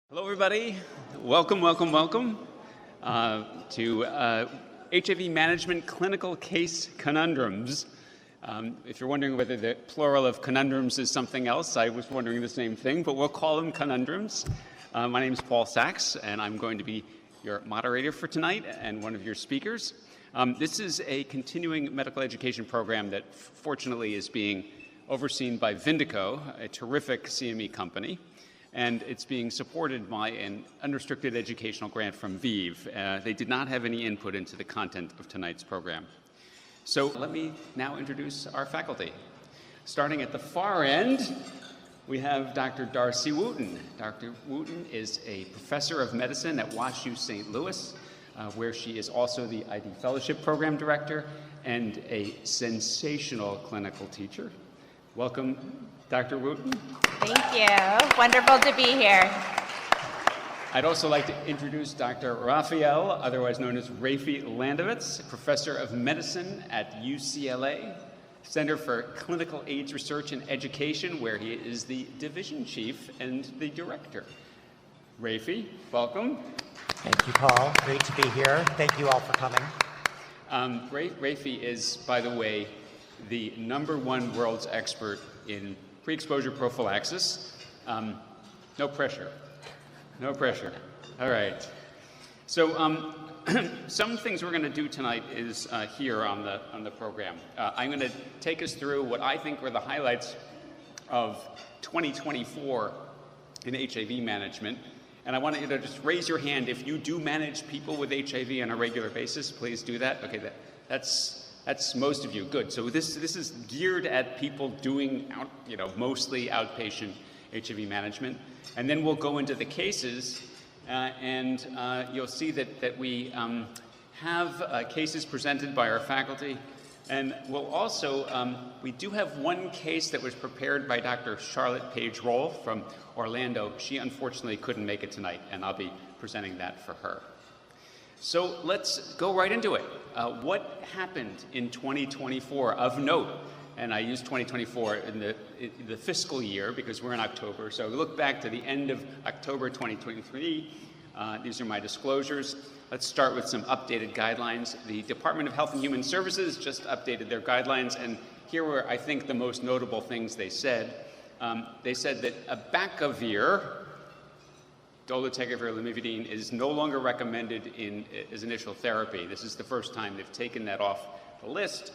Hello, everybody. Welcome to HIV Management Clinical Case Conundrums. If you're wondering whether the plural of conundrums is something else, I was wondering the same thing, but we'll call them conundrums. My name is Paul Sachs, and I'm going to be your moderator for tonight and one of your speakers. This is a continuing medical education program that fortunately is being overseen by Vindico, a terrific CME company. And it's being supported by an unrestricted educational grant from ViiV. They did not have any input into the content of tonight's program. So let me now introduce our faculty. Starting at the far end, we have Dr. Darcy Wooten. Dr. Wooten is a professor of medicine at WashU St. Louis, where she is also the ID Fellowship Program Director and a sensational clinical teacher. Welcome, Dr. Wooten. Thank you. Wonderful to be here. I'd also like to introduce Dr. Raphael, otherwise known as Rafi Landovitz, professor of medicine at UCLA, Center for Clinical AIDS Research and Education, where he is the division chief and the director. Rafi, welcome. Thank you, Paul. Great to be here. Thank you all for coming. Rafi is, by the way, the #1 world's expert in pre-exposure prophylaxis. No pressure. No pressure. All right. So some things we're going to do tonight is here on the program. I'm going to take us through what I think were the highlights of 2024 in HIV management. And I want you to just raise your hand if you do manage people with HIV on a regular basis. Please do that. Okay, that's most of you. Good. So this is geared at people doing mostly outpatient HIV management, and then we'll go into the cases, and you'll see that we have cases presented by our faculty, and we'll also we do have one case that was prepared by Dr. Charlotte Page Roll from Orlando. She unfortunately couldn't make it tonight, and I'll be presenting that for her. So let's go right into it. What happened in 2024 of note? And I use 2024 in the fiscal year because we're in October. So we look back to the end of October 2023. These are my disclosures. Let's start with some updated guidelines. The Department of Health and Human Services just updated their guidelines, and here were, I think, the most notable things they said. They said that abacavir, dolutegravir lamivudine, is no longer recommended as initial therapy. This is the first time they've taken that off the list.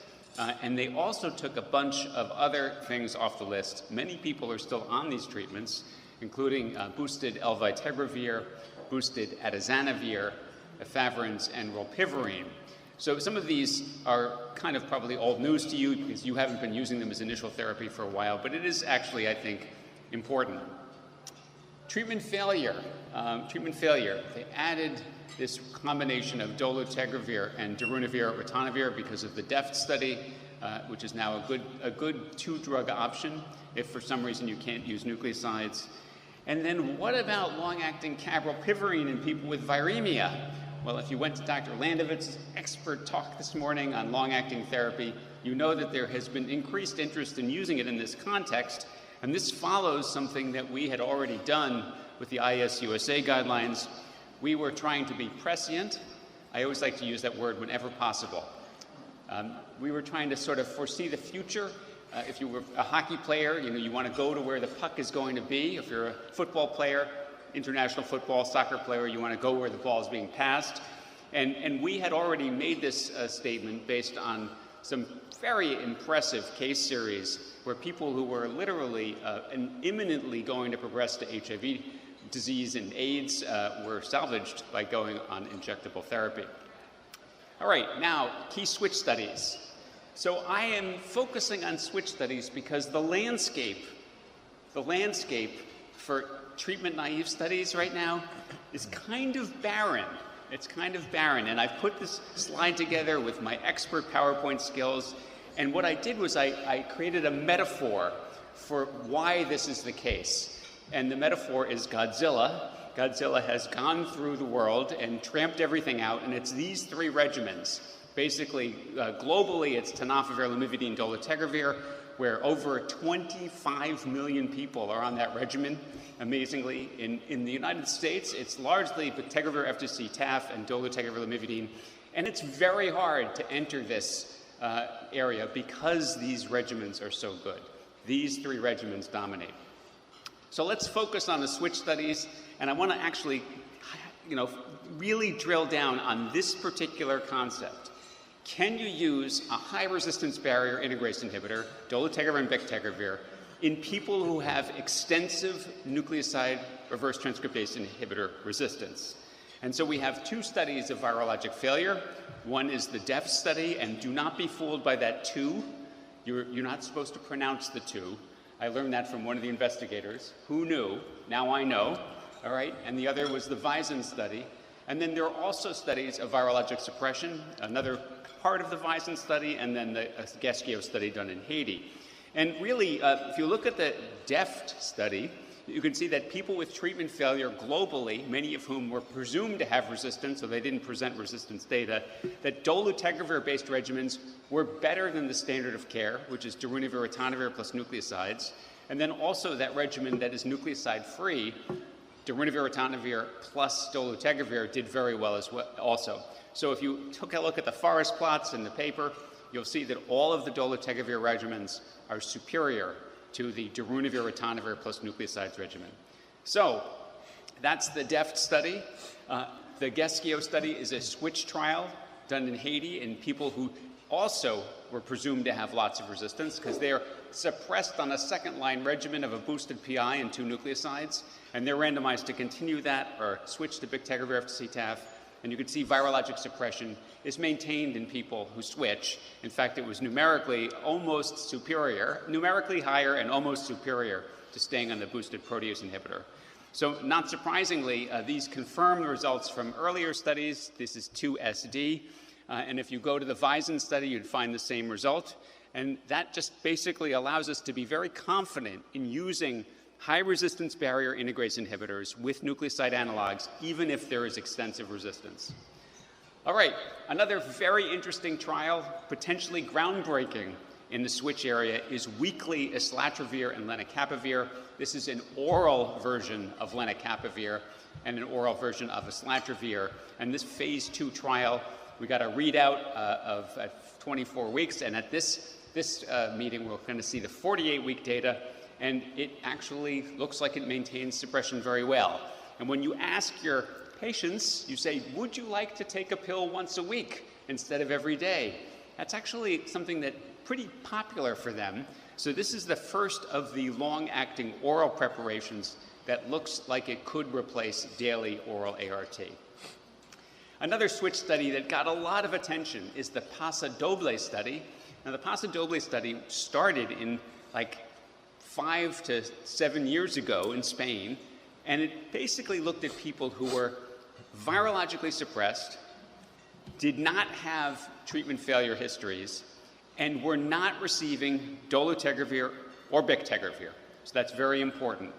And they also took a bunch of other things off the list. Many people are still on these treatments, including boosted elvitegravir, boosted atazanavir, efavirenz, and rilpivirine. So some of these are kind of probably old news to you because you haven't been using them as initial therapy for a while, but it is actually, I think, important. Treatment failure. They added this combination of dolutegravir and darunavir-ritonavir because of the DEFT study, which is now a good two-drug option if for some reason you can't use nucleosides. And then what about long-acting cabralpivirine in people with viremia? Well, if you went to Dr. Landovitz's expert talk this morning on long-acting therapy, you know that there has been increased interest in using it in this context. And this follows something that we had already done with the ISUSA guidelines. We were trying to be prescient. I always like to use that word whenever possible. We were trying to sort of foresee the future. If you were a hockey player, you want to go to where the puck is going to be. If you're a football player, international football, soccer player, you want to go where the ball is being passed. And we had already made this statement based on some very impressive case series where people who were literally and imminently going to progress to HIV disease and AIDS were salvaged by going on injectable therapy. All right, now, key switch studies. So I am focusing on switch studies because the landscape for treatment-naive studies right now is kind of barren. It's kind of barren, and I've put this slide together with my expert PowerPoint skills, and what I did was I created a metaphor for why this is the case, and the metaphor is Godzilla. Godzilla has gone through the world and tramped everything out, and it's these three regimens. Basically, globally, it's tenofovir, lamivudine, dolutegravir. where over 25 million people are on that regimen, amazingly. In the United States, it's largely bictegravir, FTC, TAF, and dolutegravir, lamivudine. And it's very hard to enter this area because these regimens are so good. These three regimens dominate. So let's focus on the switch studies, and I want to actually, really drill down on this particular concept. Can you use a high resistance barrier integrase inhibitor, dolutegravir and bictegravir, in people who have extensive nucleoside reverse transcriptase inhibitor resistance? And so we have two studies of virologic failure. One is the DEF study, and do not be fooled by that two. You're not supposed to pronounce the two. I learned that from one of the investigators. Who knew? Now I know. All right. And the other was the Vizin study. And then there are also studies of virologic suppression, another part of the Vizin study, and then the Gesgio study done in Haiti. And really, if you look at the DEFT study, you can see that people with treatment failure globally, many of whom were presumed to have resistance, so they didn't present resistance data, that dolutegravir-based regimens were better than the standard of care, which is darunavir, ritonavir plus nucleosides, and then also that regimen that is nucleoside-free, darunavir, ritonavir plus dolutegravir, did very well as well also. So if you took a look at the forest plots in the paper, you'll see that all of the dolutegravir regimens are superior to the darunavir, ritonavir plus nucleosides regimen. So that's the DEFT study. The Gesgio study is a switch trial done in Haiti in people who also were presumed to have lots of resistance because they're suppressed on a second-line regimen of a boosted PI and two nucleosides, and they're randomized to continue that or switch to bictegravir, FTC, TAF. And you can see virologic suppression is maintained in people who switch. In fact, it was numerically almost superior, numerically higher and almost superior to staying on the boosted protease inhibitor. So not surprisingly, these confirm the results from earlier studies. This is 2SD. And if you go to the Vizin study, you'd find the same result. And that just basically allows us to be very confident in using high-resistance barrier integrase inhibitors with nucleoside analogs, even if there is extensive resistance. All right, another very interesting trial, potentially groundbreaking in the switch area, is weekly islatravir and lenacapavir. This is an oral version of lenacapavir and an oral version of islatravir. And this phase 2 trial, we got a readout of 24 weeks, and at this meeting, we're going to see the 48-week data. And it actually looks like it maintains suppression very well. And when you ask your patients, you say, would you like to take a pill once a week instead of every day? That's actually something that's pretty popular for them. So this is the first of the long-acting oral preparations that looks like it could replace daily oral ART. Another switch study that got a lot of attention is the Paso Doble study. Now, the Paso Doble study started in 5 to 7 years ago in Spain, and it basically looked at people who were virologically suppressed, did not have treatment failure histories, and were not receiving dolutegravir or bictegravir. So that's very important.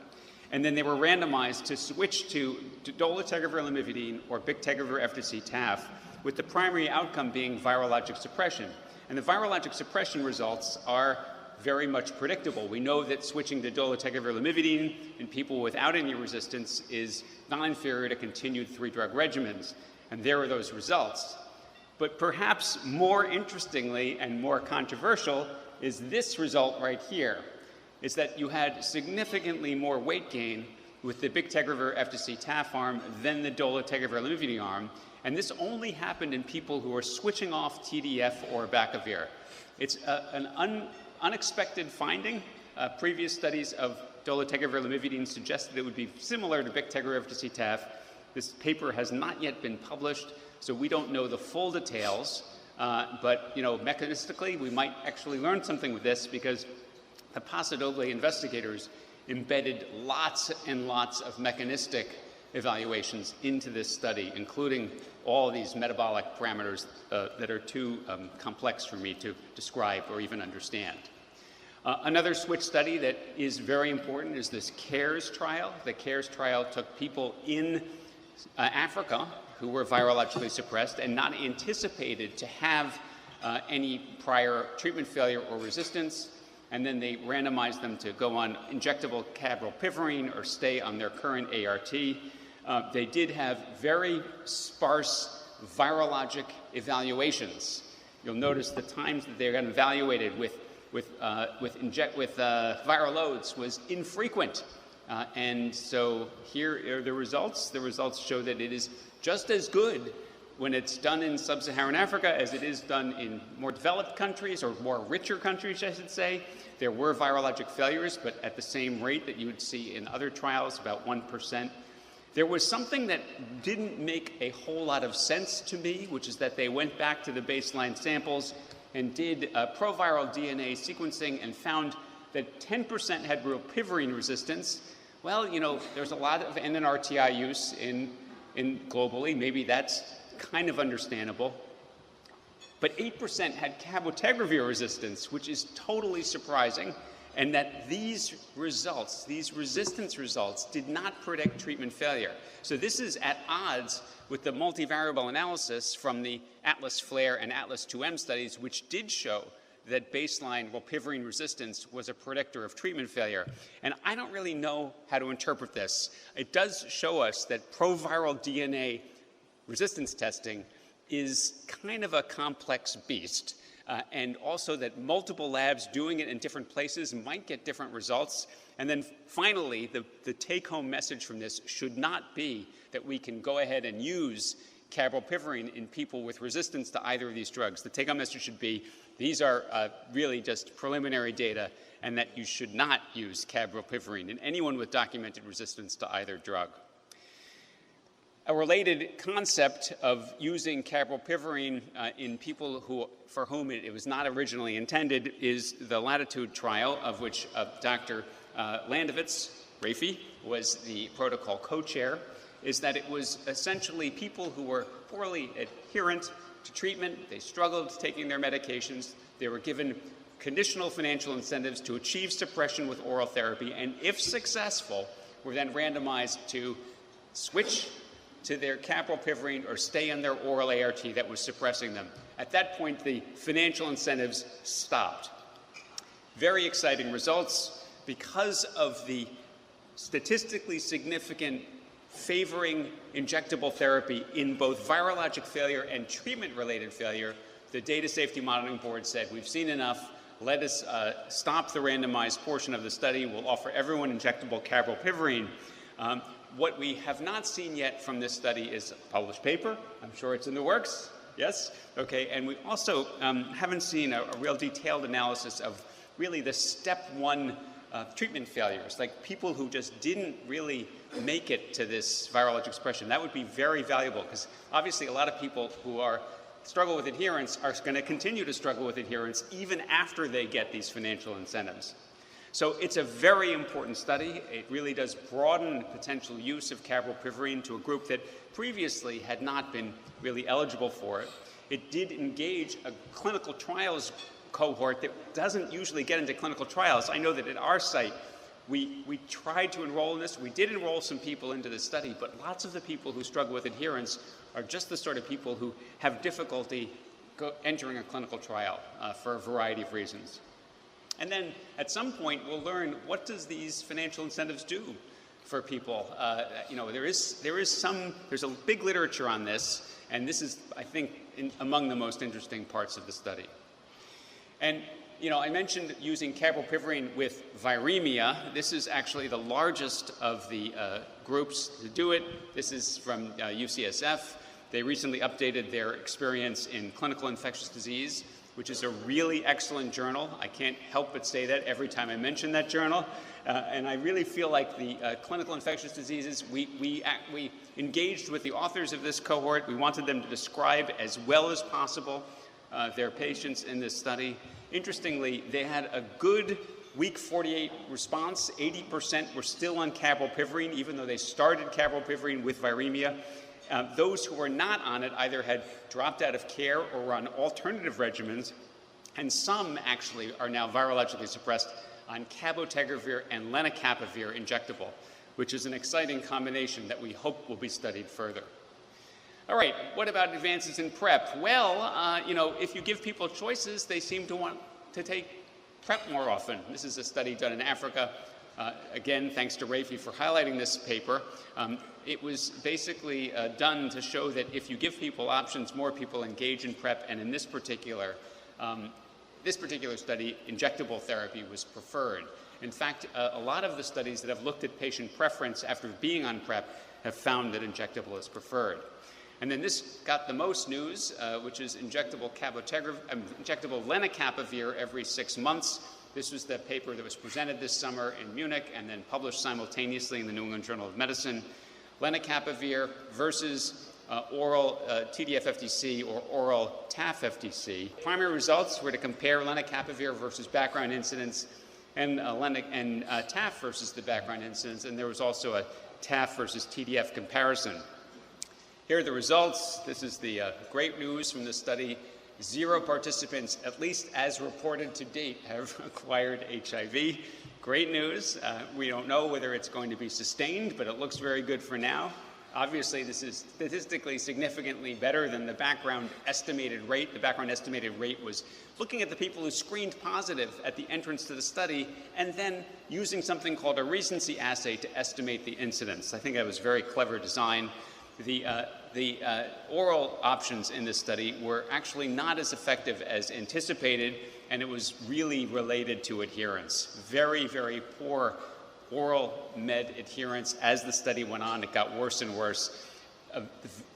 And then they were randomized to switch to dolutegravir, lamivudine, or bictegravir, FTC, TAF, with the primary outcome being virologic suppression. And the virologic suppression results are very much predictable. We know that switching to dolutegravir, lamivudine in people without any resistance is non-inferior to continued 3-drug regimens, and there are those results. But perhaps more interestingly and more controversial is this result right here, is that you had significantly more weight gain with the bictegravir, FTC, TAF arm than the dolutegravir, lamivudine arm, and this only happened in people who were switching off TDF or bacavir. It's an unexpected finding. Previous studies of dolutegravir, lamivudine suggested it would be similar to bictegravir, FTC, TAF. This paper has not yet been published, so we don't know the full details. But mechanistically, we might actually learn something with this because the Paso Doble investigators embedded lots and lots of mechanistic evaluations into this study, including all these metabolic parameters that are too complex for me to describe or even understand. Another switch study that is very important is this CARES trial. The CARES trial took people in Africa who were virologically suppressed and not anticipated to have any prior treatment failure or resistance. and then they randomized them to go on injectable cabrolpivirine or stay on their current ART. They did have very sparse virologic evaluations. You'll notice the times that they got evaluated with viral loads was infrequent. And so here are the results. The results show that it is just as good when it's done in sub-Saharan Africa as it is done in more developed countries, or more richer countries, I should say. There were virologic failures, but at the same rate that you would see in other trials, about 1%. There was something that didn't make a whole lot of sense to me, which is that they went back to the baseline samples and did proviral DNA sequencing and found that 10% had rilpivirine resistance. Well, you know, there's a lot of NNRTI use in globally. Maybe that's kind of understandable. But 8% had cabotegravir resistance, which is totally surprising, and that these results, these resistance results, did not predict treatment failure. So this is at odds with the multivariable analysis from the ATLAS-FLAIR and ATLAS-2M studies, which did show that baseline rilpivirine resistance was a predictor of treatment failure. And I don't really know how to interpret this. It does show us that proviral DNA resistance testing is kind of a complex beast, and also that multiple labs doing it in different places might get different results. And then finally, the take-home message from this should not be that we can go ahead and use cabrolpivirine in people with resistance to either of these drugs. The take-home message should be these are really just preliminary data, and that you should not use cabrolpivirine in anyone with documented resistance to either drug. A related concept of using cabrolpivirine in people for whom it was not originally intended is the Latitude trial, of which Dr. Landovitz, Rafi, was the protocol co-chair, is that it was essentially people who were poorly adherent to treatment. They struggled taking their medications. They were given conditional financial incentives to achieve suppression with oral therapy, and if successful, were then randomized to switch to their cabrolpivirine or stay on their oral ART that was suppressing them. At that point, the financial incentives stopped. Very exciting results because of the statistically significant favoring injectable therapy in both virologic failure and treatment-related failure. The Data Safety Monitoring Board said, we've seen enough. Let us stop the randomized portion of the study. We'll offer everyone injectable cabrolpivirine. What we have not seen yet from this study is a published paper. I'm sure it's in the works. Yes? Okay. And we also haven't seen a real detailed analysis of really the step one treatment failures, like people who just didn't really make it to this virologic expression. That would be very valuable, because obviously a lot of people who struggle with adherence are going to continue to struggle with adherence even after they get these financial incentives. So it's a very important study. It really does broaden potential use of cabrolpivirine to a group that previously had not been really eligible for it. It did engage a clinical trials cohort that doesn't usually get into clinical trials. I know that at our site, we tried to enroll in this. We did enroll some people into this study, but lots of the people who struggle with adherence are just the sort of people who have difficulty entering a clinical trial for a variety of reasons. And then at some point, we'll learn, what does these financial incentives do for people? You know, there's a big literature on this, and this is, I think, among the most interesting parts of the study. And, you know, I mentioned using cabrolpivirine with viremia. This is actually the largest of the groups to do it. This is from UCSF. They recently updated their experience in clinical infectious disease, which is a really excellent journal. I can't help but say that every time I mention that journal. And I really feel like the clinical infectious diseases, we engaged with the authors of this cohort. We wanted them to describe as well as possible their patients in this study. Interestingly, they had a good week 48 response. 80% were still on cabrolpivirine, even though they started cabrolpivirine with viremia. Those who were not on it either had dropped out of care or were on alternative regimens, and some actually are now virologically suppressed on cabotegravir and lenacapavir injectable, which is an exciting combination that we hope will be studied further. All right, what about advances in PrEP? Well, you know, if you give people choices, they seem to want to take PrEP more often. This is a study done in Africa. Again, thanks to Rafi for highlighting this paper. It was basically done to show that if you give people options, more people engage in PrEP, and in this particular study, injectable therapy was preferred. In fact, a lot of the studies that have looked at patient preference after being on PrEP have found that injectable is preferred. And then this got the most news, which is injectable lenacapavir every 6 months. This was the paper that was presented this summer in Munich and then published simultaneously in the New England Journal of Medicine. Lenacapavir versus oral TDF-FTC or oral TAF-FTC. Primary results were to compare lenacapavir versus background incidence and TAF versus the background incidence, and there was also a TAF versus TDF comparison. Here are the results. This is the great news from the study. 0 participants, at least as reported to date, have acquired HIV. Great news. We don't know whether it's going to be sustained, but it looks very good for now. Obviously, this is statistically significantly better than the background estimated rate. The background estimated rate was looking at the people who screened positive at the entrance to the study and then using something called a recency assay to estimate the incidence. I think that was very clever design. The oral options in this study were actually not as effective as anticipated, and it was really related to adherence. Very, very poor oral med adherence. As the study went on, it got worse and worse.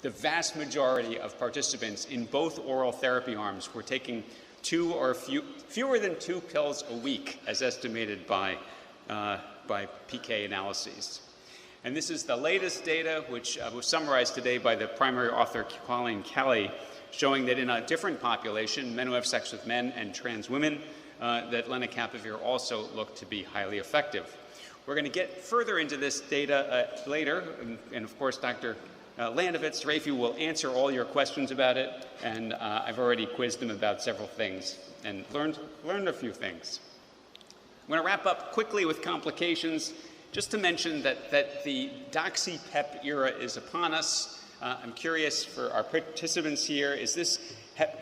The vast majority of participants in both oral therapy arms were taking fewer than 2 pills a week, as estimated by PK analyses. And this is the latest data, which was summarized today by the primary author, Colleen Kelly, showing that in a different population, men who have sex with men and trans women, that lenacapavir also looked to be highly effective. We're going to get further into this data later, and of course, Dr. Landovitz, Rafi will answer all your questions about it, and I've already quizzed him about several things and learned a few things. I'm going to wrap up quickly with complications. Just to mention that the doxy-PEP era is upon us. I'm curious for our participants here,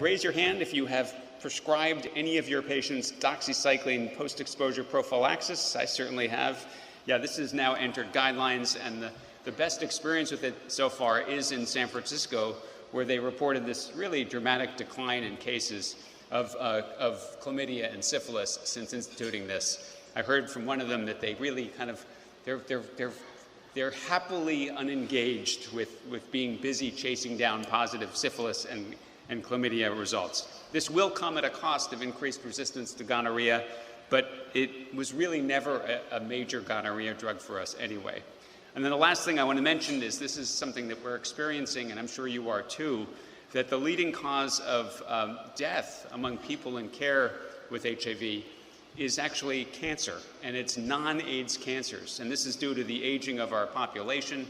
raise your hand if you have prescribed any of your patients doxycycline post-exposure prophylaxis. I certainly have. Yeah, this has now entered guidelines, and the best experience with it so far is in San Francisco, where they reported this really dramatic decline in cases of chlamydia and syphilis since instituting this. I heard from one of them that they really kind of they're happily unengaged with being busy chasing down positive syphilis and chlamydia results. This will come at a cost of increased resistance to gonorrhea, but it was really never a major gonorrhea drug for us anyway. And then the last thing I want to mention is this is something that we're experiencing, and I'm sure you are too, that the leading cause of death among people in care with HIV is actually cancer, and it's non-AIDS cancers. And this is due to the aging of our population,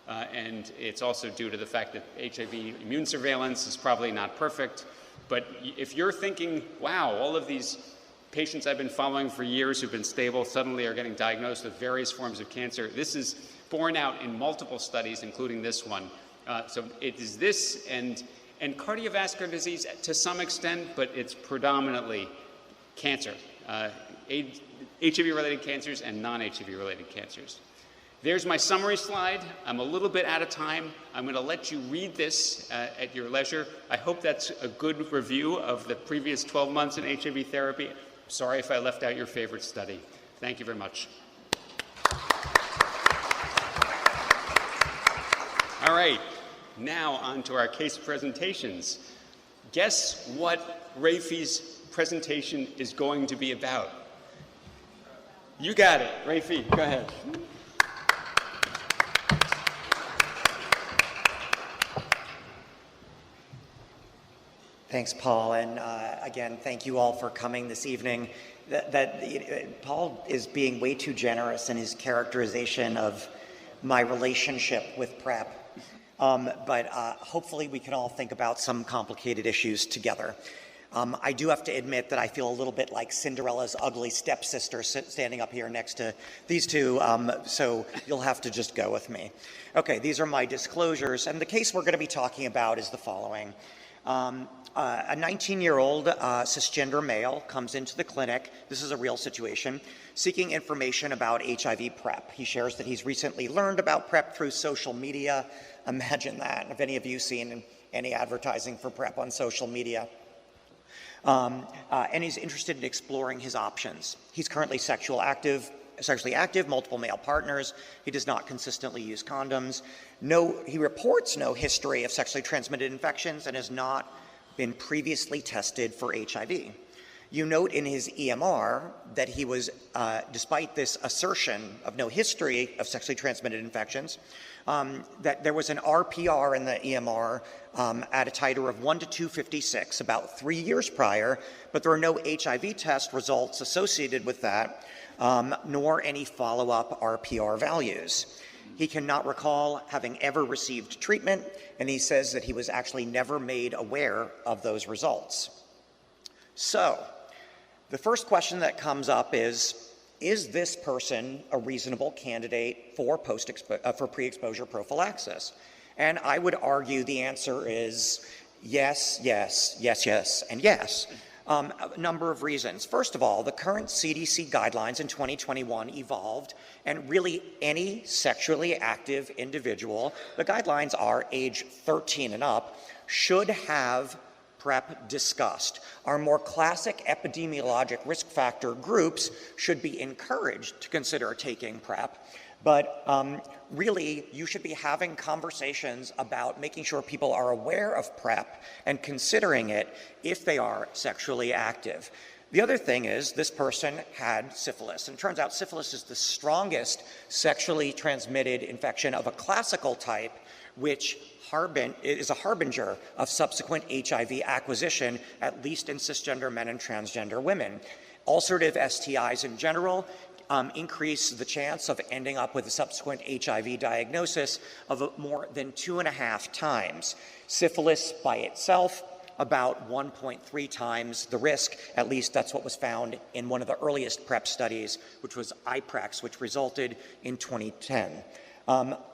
and it's also due to the fact that HIV immune surveillance is probably not perfect. But if you're thinking, wow, all of these patients I've been following for years who've been stable suddenly are getting diagnosed with various forms of cancer, this is borne out in multiple studies, including this one. So it is this and cardiovascular disease to some extent, but it's predominantly cancer. HIV-related cancers and non-HIV-related cancers. There's my summary slide. I'm a little bit out of time. I'm going to let you read this at your leisure. I hope that's a good review of the previous 12 months in HIV therapy. Sorry if I left out your favorite study. Thank you very much. All right, now on to our case presentations. Guess what Rafi's presentation is going to be about? You got it, Rafi, go ahead. Thanks, Paul, and again, thank you all for coming this evening. Paul is being way too generous in his characterization of my relationship with PrEP, but hopefully we can all think about some complicated issues together. I do have to admit that I feel a little bit like Cinderella's ugly stepsister standing up here next to these two, so you'll have to just go with me. Okay, these are my disclosures, and the case we're going to be talking about is the following. A 19-year-old cisgender male comes into the clinic, this is a real situation, seeking information about HIV PrEP. He shares that he's recently learned about PrEP through social media. Imagine that, if any of you seen any advertising for PrEP on social media. And he's interested in exploring his options. He's currently sexually active, multiple male partners. He does not consistently use condoms. He reports no history of sexually transmitted infections and has not been previously tested for HIV. You note in his EMR that he was, despite this assertion of no history of sexually transmitted infections, that there was an RPR in the EMR at a titer of 1 to 256 about 3 years prior, but there are no HIV test results associated with that, nor any follow-up RPR values. He cannot recall having ever received treatment, and he says that he was actually never made aware of those results. So, the first question that comes up is this person a reasonable candidate for pre-exposure prophylaxis? And I would argue the answer is yes, yes, yes, yes, and yes. A number of reasons. First of all, the current CDC guidelines in 2021 evolved, and really any sexually active individual, the guidelines are age 13 and up, should have PrEP discussed. Our more classic epidemiologic risk factor groups should be encouraged to consider taking PrEP, but really you should be having conversations about making sure people are aware of PrEP and considering it if they are sexually active. The other thing is this person had syphilis, and it turns out syphilis is the strongest sexually transmitted infection of a classical type, which is a harbinger of subsequent HIV acquisition, at least in cisgender men and transgender women. Ulcerative STIs in general increase the chance of ending up with a subsequent HIV diagnosis of more than 2.5 times. Syphilis by itself, about 1.3 times the risk, at least that's what was found in one of the earliest PrEP studies, which was IPREX, which resulted in 2010.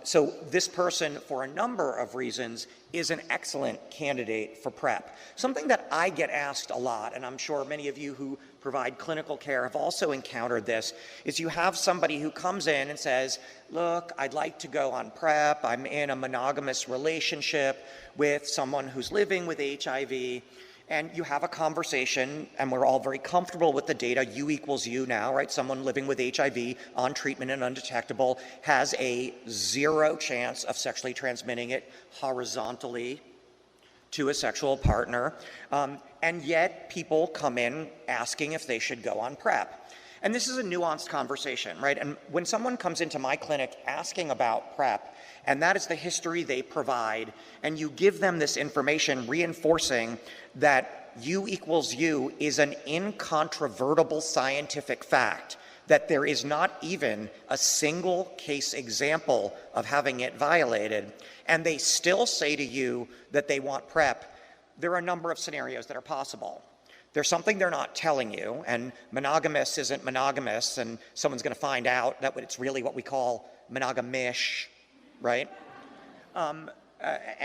So this person, for a number of reasons, is an excellent candidate for PrEP. Something that I get asked a lot, and I'm sure many of you who provide clinical care have also encountered this, is you have somebody who comes in and says, look, I'd like to go on PrEP, I'm in a monogamous relationship with someone who's living with HIV, and you have a conversation, and we're all very comfortable with the data, U equals U now, right? Someone living with HIV on treatment and undetectable has a 0 chance of sexually transmitting it horizontally to a sexual partner, and yet people come in asking if they should go on PrEP. And this is a nuanced conversation, right? And when someone comes into my clinic asking about PrEP, and that is the history they provide, and you give them this information reinforcing that U equals U is an incontrovertible scientific fact, that there is not even a single case example of having it violated, and they still say to you that they want PrEP, there are a number of scenarios that are possible. There's something they're not telling you, and monogamous isn't monogamous, and someone's going to find out that it's really what we call monogamish, right?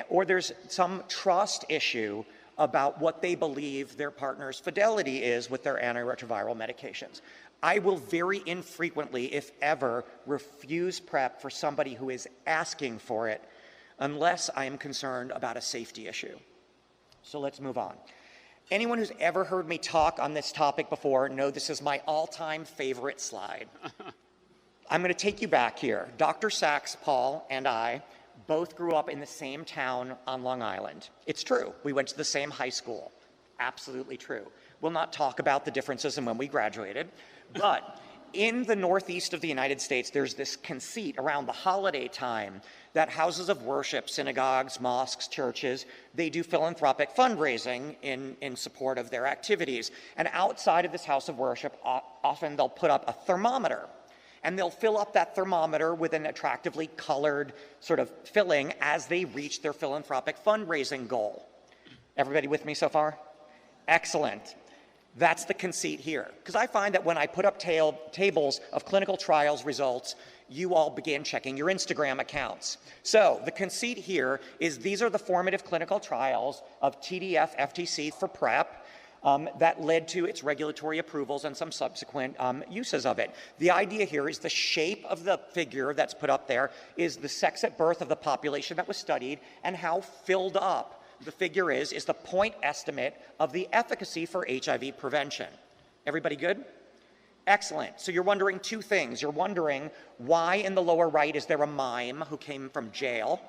Or there's some trust issue about what they believe their partner's fidelity is with their antiretroviral medications. I will very infrequently, if ever, refuse PrEP for somebody who is asking for it, unless I am concerned about a safety issue. So let's move on. Anyone who's ever heard me talk on this topic before know this is my all-time favorite slide. I'm going to take you back here. Dr. Sachs, Paul, and I both grew up in the same town on Long Island. It's true. We went to the same high school. Absolutely true. We'll not talk about the differences in when we graduated, but in the Northeast of the United States, there's this conceit around the holiday time that houses of worship, synagogues, mosques, churches, they do philanthropic fundraising in support of their activities. And outside of this house of worship, often they'll put up a thermometer. And they'll fill up that thermometer with an attractively colored sort of filling as they reach their philanthropic fundraising goal. Everybody with me so far? Excellent. That's the conceit here. Because I find that when I put up tables of clinical trials results, you all began checking your Instagram accounts. So the conceit here is these are the formative clinical trials of TDF FTC for PrEP that led to its regulatory approvals and some subsequent uses of it. The idea here is the shape of the figure that's put up there is the sex at birth of the population that was studied and how filled up the figure is the point estimate of the efficacy for HIV prevention. Everybody good? Excellent. So you're wondering two things. You're wondering why in the lower right is there a mime who came from jail?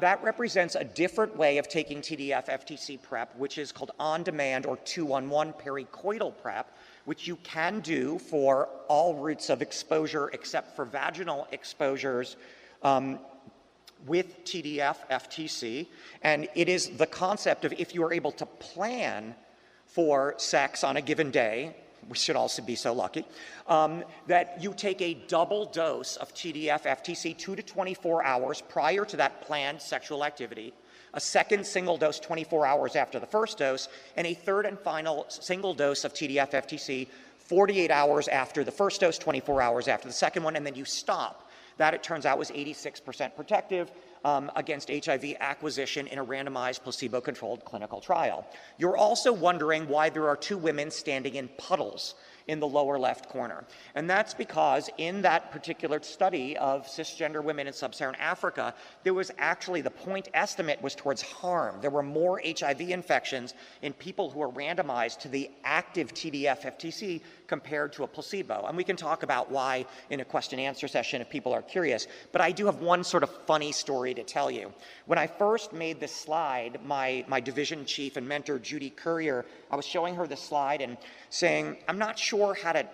That represents a different way of taking TDF FTC PrEP, which is called on-demand or 2-on-1 pericoital PrEP, which you can do for all routes of exposure except for vaginal exposures with TDF FTC. And it is the concept of if you are able to plan for sex on a given day, we should also be so lucky, that you take a double dose of TDF FTC 2 to 24 hours prior to that planned sexual activity, a second single dose 24 hours after the first dose, and a third and final single dose of TDF FTC 48 hours after the first dose, 24 hours after the second one, and then you stop. That, it turns out, was 86% protective against HIV acquisition in a randomized placebo-controlled clinical trial. You're also wondering why there are two women standing in puddles in the lower left corner. And that's because in that particular study of cisgender women in sub-Saharan Africa, there was actually, the point estimate was towards harm. There were more HIV infections in people who were randomized to the active TDF-FTC compared to a placebo. And we can talk about why in a question and answer session if people are curious. But I do have one sort of funny story to tell you. When I first made this slide, my division chief and mentor, Judy Currier, I was showing her the slide and saying, I'm not sure how to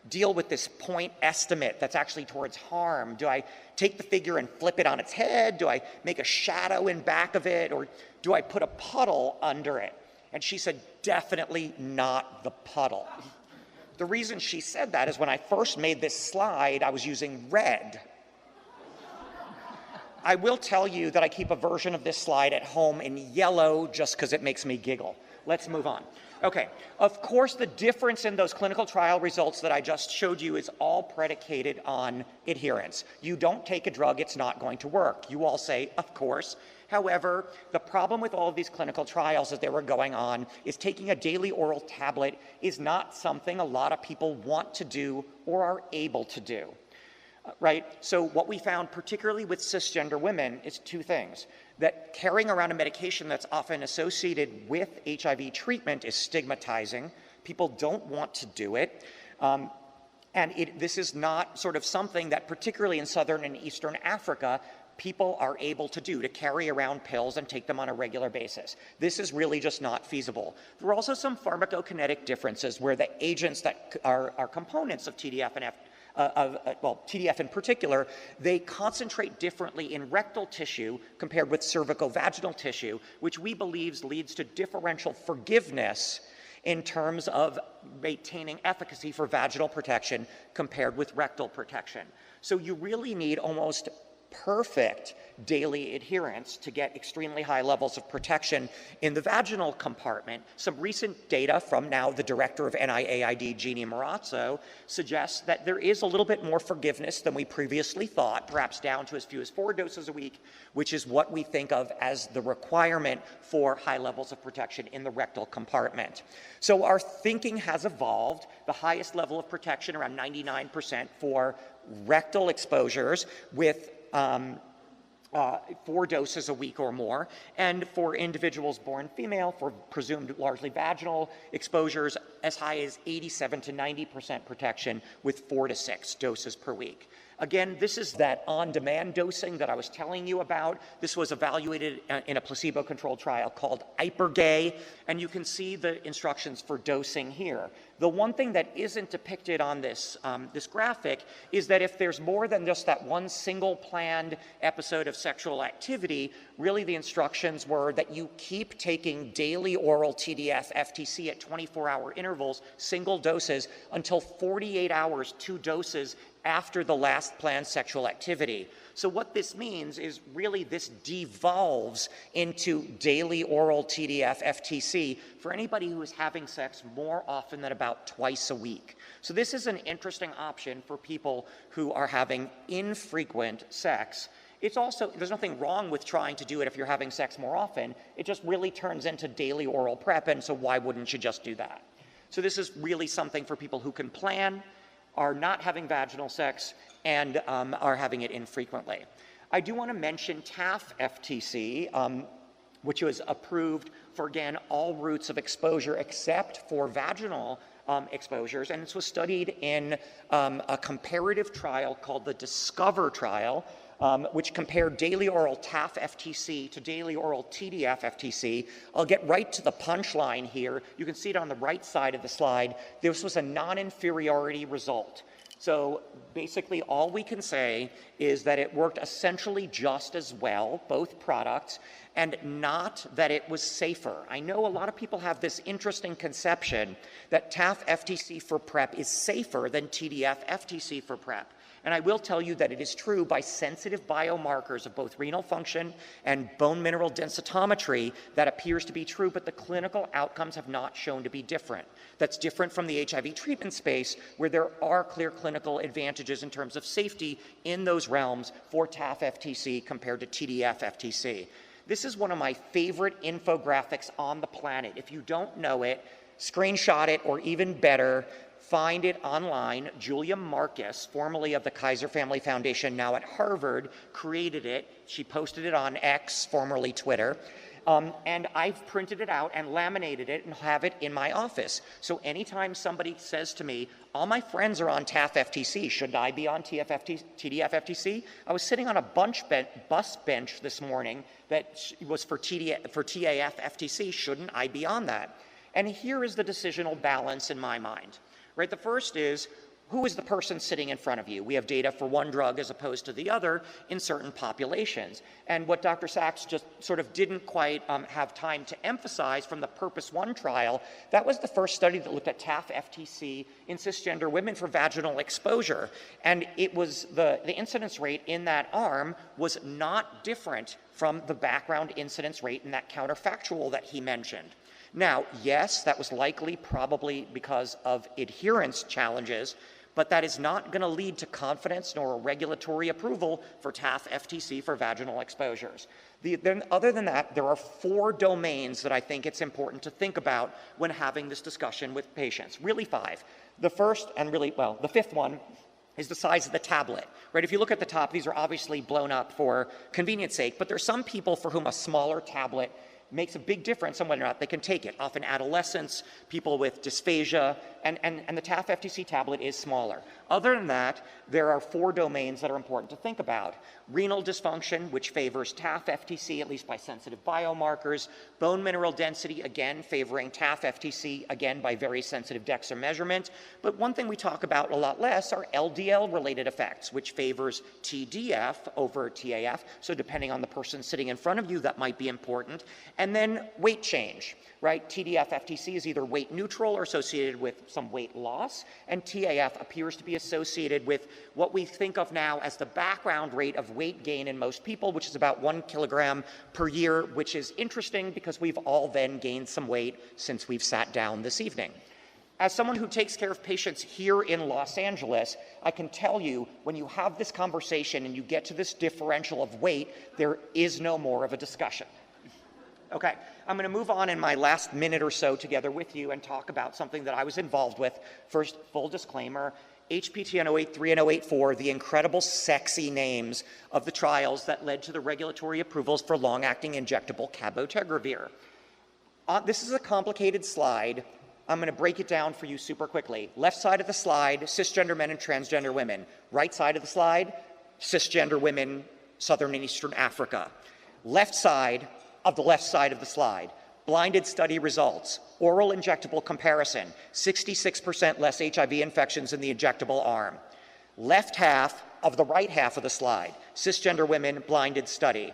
deal with this point estimate that's actually towards harm. Do I take the figure and flip it on its head? Do I make a shadow in back of it? Or do I put a puddle under it? And she said, definitely not the puddle. The reason she said that is when I first made this slide, I was using red. I will tell you that I keep a version of this slide at home in yellow just because it makes me giggle. Let's move on. Okay, of course, the difference in those clinical trial results that I just showed you is all predicated on adherence. You don't take a drug, it's not going to work. You all say, of course. However, the problem with all of these clinical trials as they were going on is taking a daily oral tablet is not something a lot of people want to do or are able to do. Right? So what we found, particularly with cisgender women, is two things. That carrying around a medication that's often associated with HIV treatment is stigmatizing. People don't want to do it. And this is not sort of something that, particularly in Southern and Eastern Africa, people are able to do, to carry around pills and take them on a regular basis. This is really just not feasible. There are also some pharmacokinetic differences where the agents that are components of TDF and TDF in particular, they concentrate differently in rectal tissue compared with cervicovaginal tissue, which we believe leads to differential forgiveness in terms of maintaining efficacy for vaginal protection compared with rectal protection. So you really need almost perfect daily adherence to get extremely high levels of protection in the vaginal compartment. Some recent data from now the director of NIAID, Jeannie Marazzo, suggests that there is a little bit more forgiveness than we previously thought, perhaps down to as few as 4 doses a week, which is what we think of as the requirement for high levels of protection in the rectal compartment. So our thinking has evolved. The highest level of protection, around 99% for rectal exposures with 4 doses a week or more, and for individuals born female, for presumed largely vaginal exposures, as high as 87 to 90% protection with 4 to 6 doses per week. Again, this is that on-demand dosing that I was telling you about. This was evaluated in a placebo-controlled trial called IPERGAY, and you can see the instructions for dosing here. The one thing that isn't depicted on this, this graphic is that if there's more than just that one single planned episode of sexual activity, really the instructions were that you keep taking daily oral TDF FTC at 24-hour intervals, single doses, until 48 hours, 2 doses after the last planned sexual activity. So what this means is really this devolves into daily oral TDF FTC for anybody who is having sex more often than about twice a week. So this is an interesting option for people who are having infrequent sex. It's also, there's nothing wrong with trying to do it if you're having sex more often. It just really turns into daily oral PrEP, and so why wouldn't you just do that? So this is really something for people who can plan, are not having vaginal sex, and are having it infrequently. I do want to mention TAF FTC, which was approved for, again, all routes of exposure except for vaginal exposures, and this was studied in a comparative trial called the DISCOVER trial, which compared daily oral TAF FTC to daily oral TDF FTC. I'll get right to the punchline here. You can see it on the right side of the slide. This was a non-inferiority result. So basically all we can say is that it worked essentially just as well, both products, and not that it was safer. I know a lot of people have this interesting conception that TAF FTC for PrEP is safer than TDF FTC for PrEP. And I will tell you that it is true by sensitive biomarkers of both renal function and bone mineral densitometry that appears to be true, but the clinical outcomes have not shown to be different. That's different from the HIV treatment space, where there are clear clinical advantages in terms of safety in those realms for TAF FTC compared to TDF FTC. This is one of my favorite infographics on the planet. If you don't know it, screenshot it, or even better, find it online. Julia Marcus, formerly of the Kaiser Family Foundation, now at Harvard, created it. She posted it on X, formerly Twitter. And I've printed it out and laminated it and have it in my office. So anytime somebody says to me, all my friends are on TAF FTC, should I be on TDF FTC? I was sitting on a bus bench this morning that was for TAF FTC. Shouldn't I be on that? And here is the decisional balance in my mind. Right, the first is, who is the person sitting in front of you? We have data for one drug as opposed to the other in certain populations. And what Dr. Sachs just sort of didn't quite have time to emphasize from the Purpose 1 trial, that was the first study that looked at TAF FTC in cisgender women for vaginal exposure. And it was the incidence rate in that arm was not different from the background incidence rate in that counterfactual that he mentioned. Now, yes, that was likely probably because of adherence challenges, but that is not going to lead to confidence nor a regulatory approval for TAF FTC for vaginal exposures. Then, other than that, there are 4 domains that I think it's important to think about when having this discussion with patients. Really 5. The first and really, well, the 5th one is the size of the tablet, right? If you look at the top, these are obviously blown up for convenience sake, but there's some people for whom a smaller tablet makes a big difference on whether or not they can take it. Often adolescents, people with dysphagia, and the TAF FTC tablet is smaller. Other than that, there are 4 domains that are important to think about. Renal dysfunction, which favors TAF FTC, at least by sensitive biomarkers. Bone mineral density, again, favoring TAF FTC, again, by very sensitive DEXA measurement. But one thing we talk about a lot less are LDL-related effects, which favors TDF over TAF. So depending on the person sitting in front of you, that might be important. And then weight change, right? TDF FTC is either weight neutral or associated with some weight loss, and TAF appears to be associated with what we think of now as the background rate of weight gain in most people, which is about 1 kilogram per year, which is interesting because we've all then gained some weight since we've sat down this evening. As someone who takes care of patients here in Los Angeles, I can tell you when you have this conversation and you get to this differential of weight, there is no more of a discussion. Okay, I'm going to move on in my last minute or so together with you and talk about something that I was involved with. First, full disclaimer, HPTN 083 and 084, the incredible sexy names of the trials that led to the regulatory approvals for long-acting injectable cabotegravir. This is a complicated slide. I'm going to break it down for you super quickly. Left side of the slide, cisgender men and transgender women. Right side of the slide, cisgender women, Southern and Eastern Africa. Left side of the left side of the slide, blinded study results, oral injectable comparison, 66% less HIV infections in the injectable arm. Left half of the right half of the slide, cisgender women, blinded study,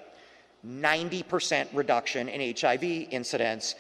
90% reduction in HIV incidence,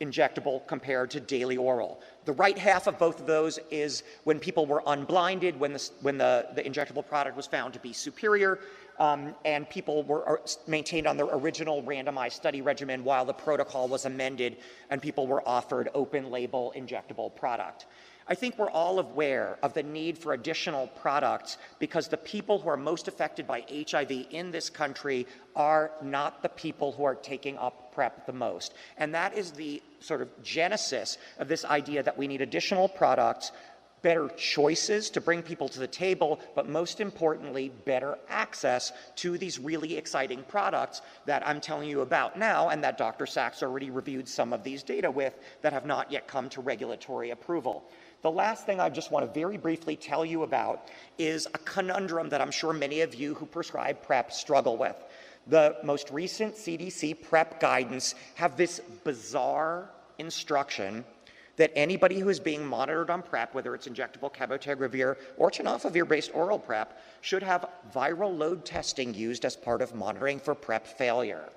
injectable compared to daily oral. The right half of both of those is when people were unblinded, when the injectable product was found to be superior, and people were maintained on their original randomized study regimen while the protocol was amended and people were offered open label injectable product. I think we're all aware of the need for additional products because the people who are most affected by HIV in this country are not the people who are taking up PrEP the most. And that is the sort of genesis of this idea that we need additional products, better choices to bring people to the table, but most importantly, better access to these really exciting products that I'm telling you about now and that Dr. Sachs already reviewed some of these data with that have not yet come to regulatory approval. The last thing I just want to very briefly tell you about is a conundrum that I'm sure many of you who prescribe PrEP struggle with. The most recent CDC PrEP guidance have this bizarre instruction that anybody who is being monitored on PrEP, whether it's injectable cabotegravir or tenofovir-based oral PrEP, should have viral load testing used as part of monitoring for PrEP failure.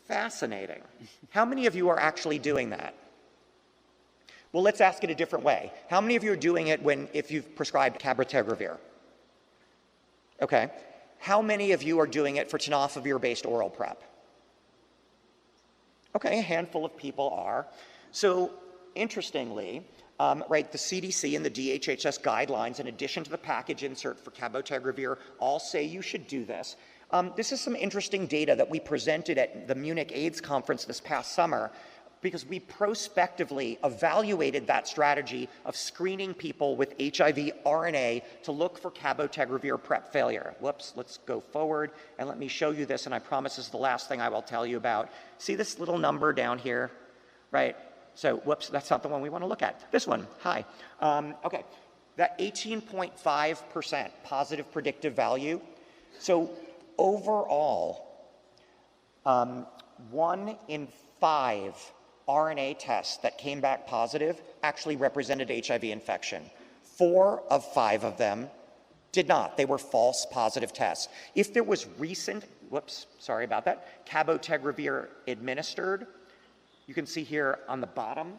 Fascinating. How many of you are actually doing that? Well, let's ask it a different way. How many of you are doing it if you've prescribed cabotegravir? Okay. How many of you are doing it for tenofovir-based oral PrEP? Okay, a handful of people are. So, interestingly, right, the CDC and the DHHS guidelines, in addition to the package insert for cabotegravir, all say you should do this. This is some interesting data that we presented at the Munich AIDS conference this past summer, because we prospectively evaluated that strategy of screening people with HIV RNA to look for cabotegravir PrEP failure. Whoops, let's go forward and let me show you this, and I promise this is the last thing I will tell you about. See this little number down here, right? So, whoops, that's not the one we want to look at. This one, hi. Okay, that 18.5% positive predictive value. So, overall, 1 in 5 RNA tests that came back positive actually represented HIV infection. 4 of 5 of them did not. They were false positive tests. If there was recent, whoops, sorry about that, cabotegravir administered, you can see here on the bottom,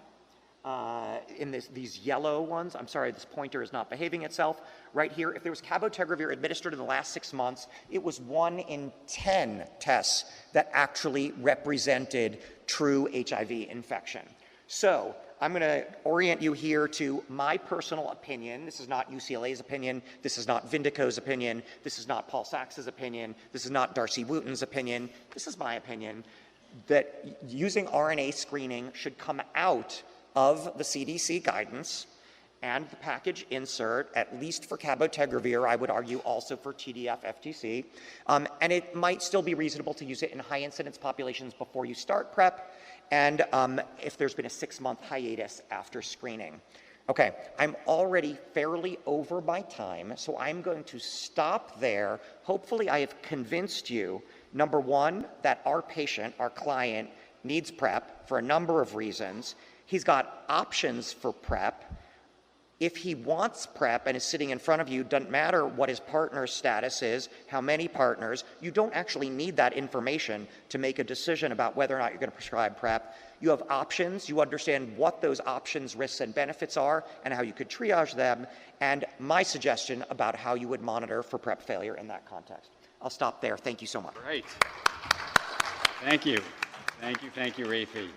in these yellow ones, I'm sorry, this pointer is not behaving itself. Right here, if there was cabotegravir administered in the last 6 months, it was 1 in 10 tests that actually represented true HIV infection. So I'm going to orient you here to my personal opinion. This is not UCLA's opinion. This is not Vindico's opinion. This is not Paul Sachs's opinion. This is not Darcy Wooten's opinion. This is my opinion, that using RNA screening should come out of the CDC guidance and the package insert, at least for cabotegravir, I would argue also for TDF-FTC, and it might still be reasonable to use it in high incidence populations before you start PrEP, and if there's been a 6-month hiatus after screening. Okay, I'm already fairly over my time, so I'm going to stop there. Hopefully I have convinced you, number one, that our patient, our client, needs PrEP for a number of reasons. He's got options for PrEP. If he wants PrEP and is sitting in front of you, doesn't matter what his partner's status is, how many partners, you don't actually need that information to make a decision about whether or not you're going to prescribe PrEP. You have options, you understand what those options, risks, and benefits are, and how you could triage them, and my suggestion about how you would monitor for PrEP failure in that context. I'll stop there. Thank you so much. Great. Thank you. Thank you, Rafi.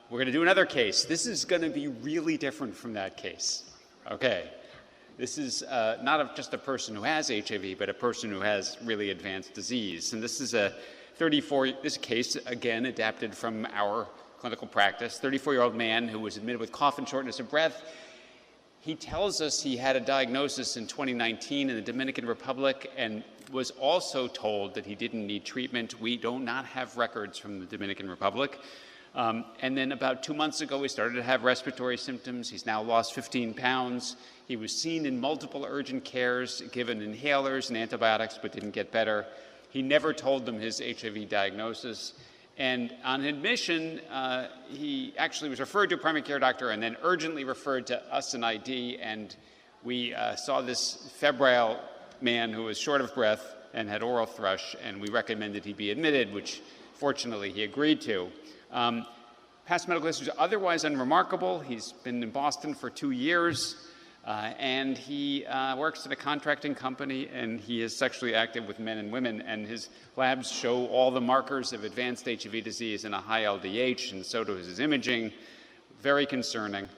We're going to do another case. This is going to be really different from that case. Okay. This is not just a person who has HIV, but a person who has really advanced disease. And this is this case, again, adapted from our clinical practice. 34-year-old man who was admitted with cough and shortness of breath. He tells us he had a diagnosis in 2019 in the Dominican Republic and was also told that he didn't need treatment. We do not have records from the Dominican Republic. And then about 2 months ago, he started to have respiratory symptoms. He's now lost 15 pounds. He was seen in multiple urgent cares, given inhalers and antibiotics, but didn't get better. He never told them his HIV diagnosis. And on admission, he actually was referred to a primary care doctor and then urgently referred to us in ID. And we saw this febrile man who was short of breath and had oral thrush, and we recommended he be admitted, which fortunately he agreed to. Past medical history is otherwise unremarkable. He's been in Boston for 2 years, and he works at a contracting company, and he is sexually active with men and women, and his labs show all the markers of advanced HIV disease and a high LDH, and so does his imaging. Very concerning.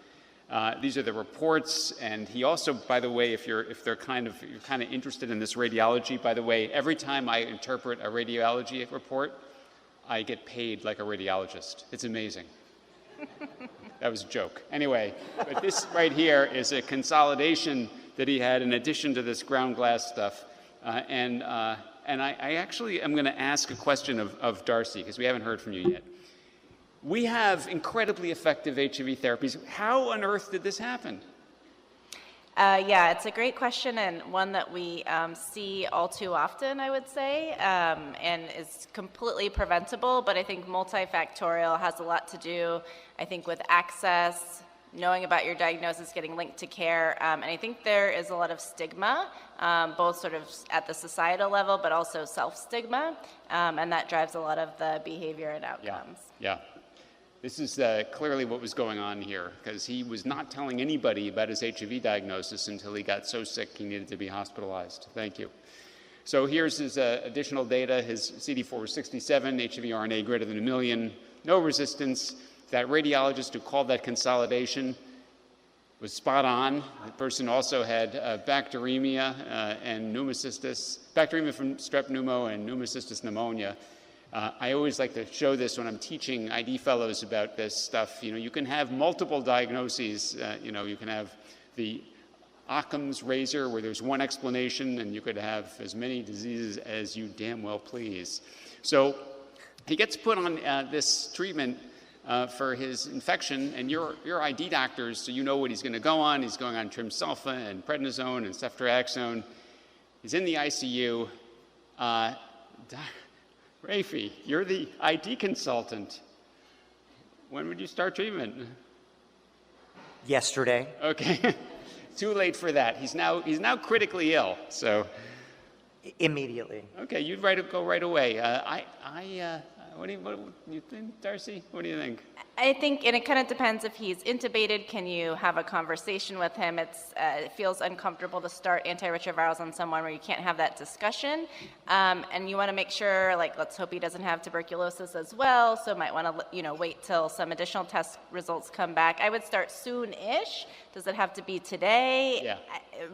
These are the reports, and he also, by the way, if you're kind of interested in this radiology, by the way, every time I interpret a radiology report, I get paid like a radiologist. It's amazing. That was a joke. Anyway, but this right here is a consolidation that he had in addition to this ground glass stuff. And I actually am going to ask a question of Darcy, because we haven't heard from you yet. We have incredibly effective HIV therapies. How on earth did this happen? Yeah, it's a great question, and one that we see all too often, I would say, and is completely preventable, but I think multifactorial has a lot to do, I think, with access, knowing about your diagnosis, getting linked to care, and I think there is a lot of stigma, both sort of at the societal level, but also self-stigma, and that drives a lot of the behavior and outcomes. Yeah. This is clearly what was going on here, because he was not telling anybody about his HIV diagnosis until he got so sick he needed to be hospitalized. Thank you. So here's his additional data. His CD4 was 67, HIV RNA greater than 1 million, no resistance. That radiologist who called that consolidation was spot on. The person also had bacteremia and pneumocystis, bacteremia from strep pneumo and pneumocystis pneumonia. I always like to show this when I'm teaching ID fellows about this stuff. You know, you can have multiple diagnoses. You can have the Occam's razor where there's one explanation, and you could have as many diseases as you damn well please. So he gets put on this treatment for his infection, and you're ID doctors, so you know what he's going to go on. He's going on trimsulfa and prednisone and ceftriaxone. He's in the ICU. Rafi, you're the ID consultant. When would you start treatment? Yesterday. Okay. Too late for that. He's now critically ill. So Immediately. okay, you'd go right away. What do you think, Darcy? What do you think? I think, and it kind of depends if he's intubated, can you have a conversation with him? It feels uncomfortable to start antiretrovirals on someone where you can't have that discussion. And you want to make sure, like, let's hope he doesn't have tuberculosis as well, so might want to, wait till some additional test results come back. I would start soon-ish. Does it have to be today? Yeah.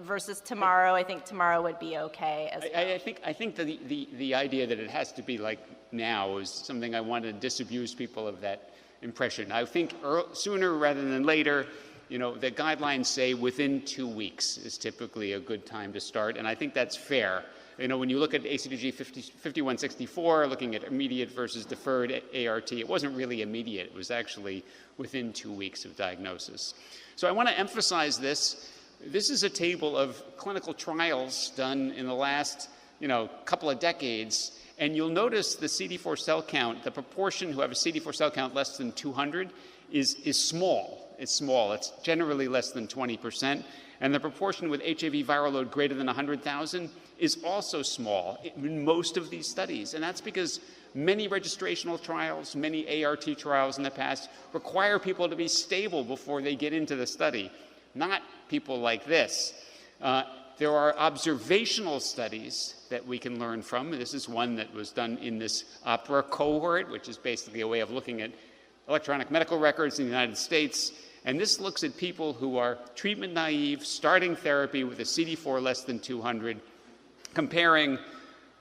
Versus tomorrow? I think tomorrow would be okay as well. I think the idea that it has to be like now is something I want to disabuse people of that impression. I think sooner rather than later. The guidelines say within 2 weeks is typically a good time to start, and I think that's fair. When you look at ACTG 5164, looking at immediate versus deferred ART, it wasn't really immediate. It was actually within 2 weeks of diagnosis. So I want to emphasize this. This is a table of clinical trials done in the last, couple of decades. And you'll notice the CD4 cell count, the proportion who have a CD4 cell count less than 200 is small. It's small. It's generally less than 20%. And the proportion with HIV viral load greater than 100,000 is also small in most of these studies. And that's because many registrational trials, many ART trials in the past require people to be stable before they get into the study, not people like this. There are observational studies that we can learn from. This is one that was done in this OPERA cohort, which is basically a way of looking at electronic medical records in the United States. And this looks at people who are treatment naive, starting therapy with a CD4 less than 200, comparing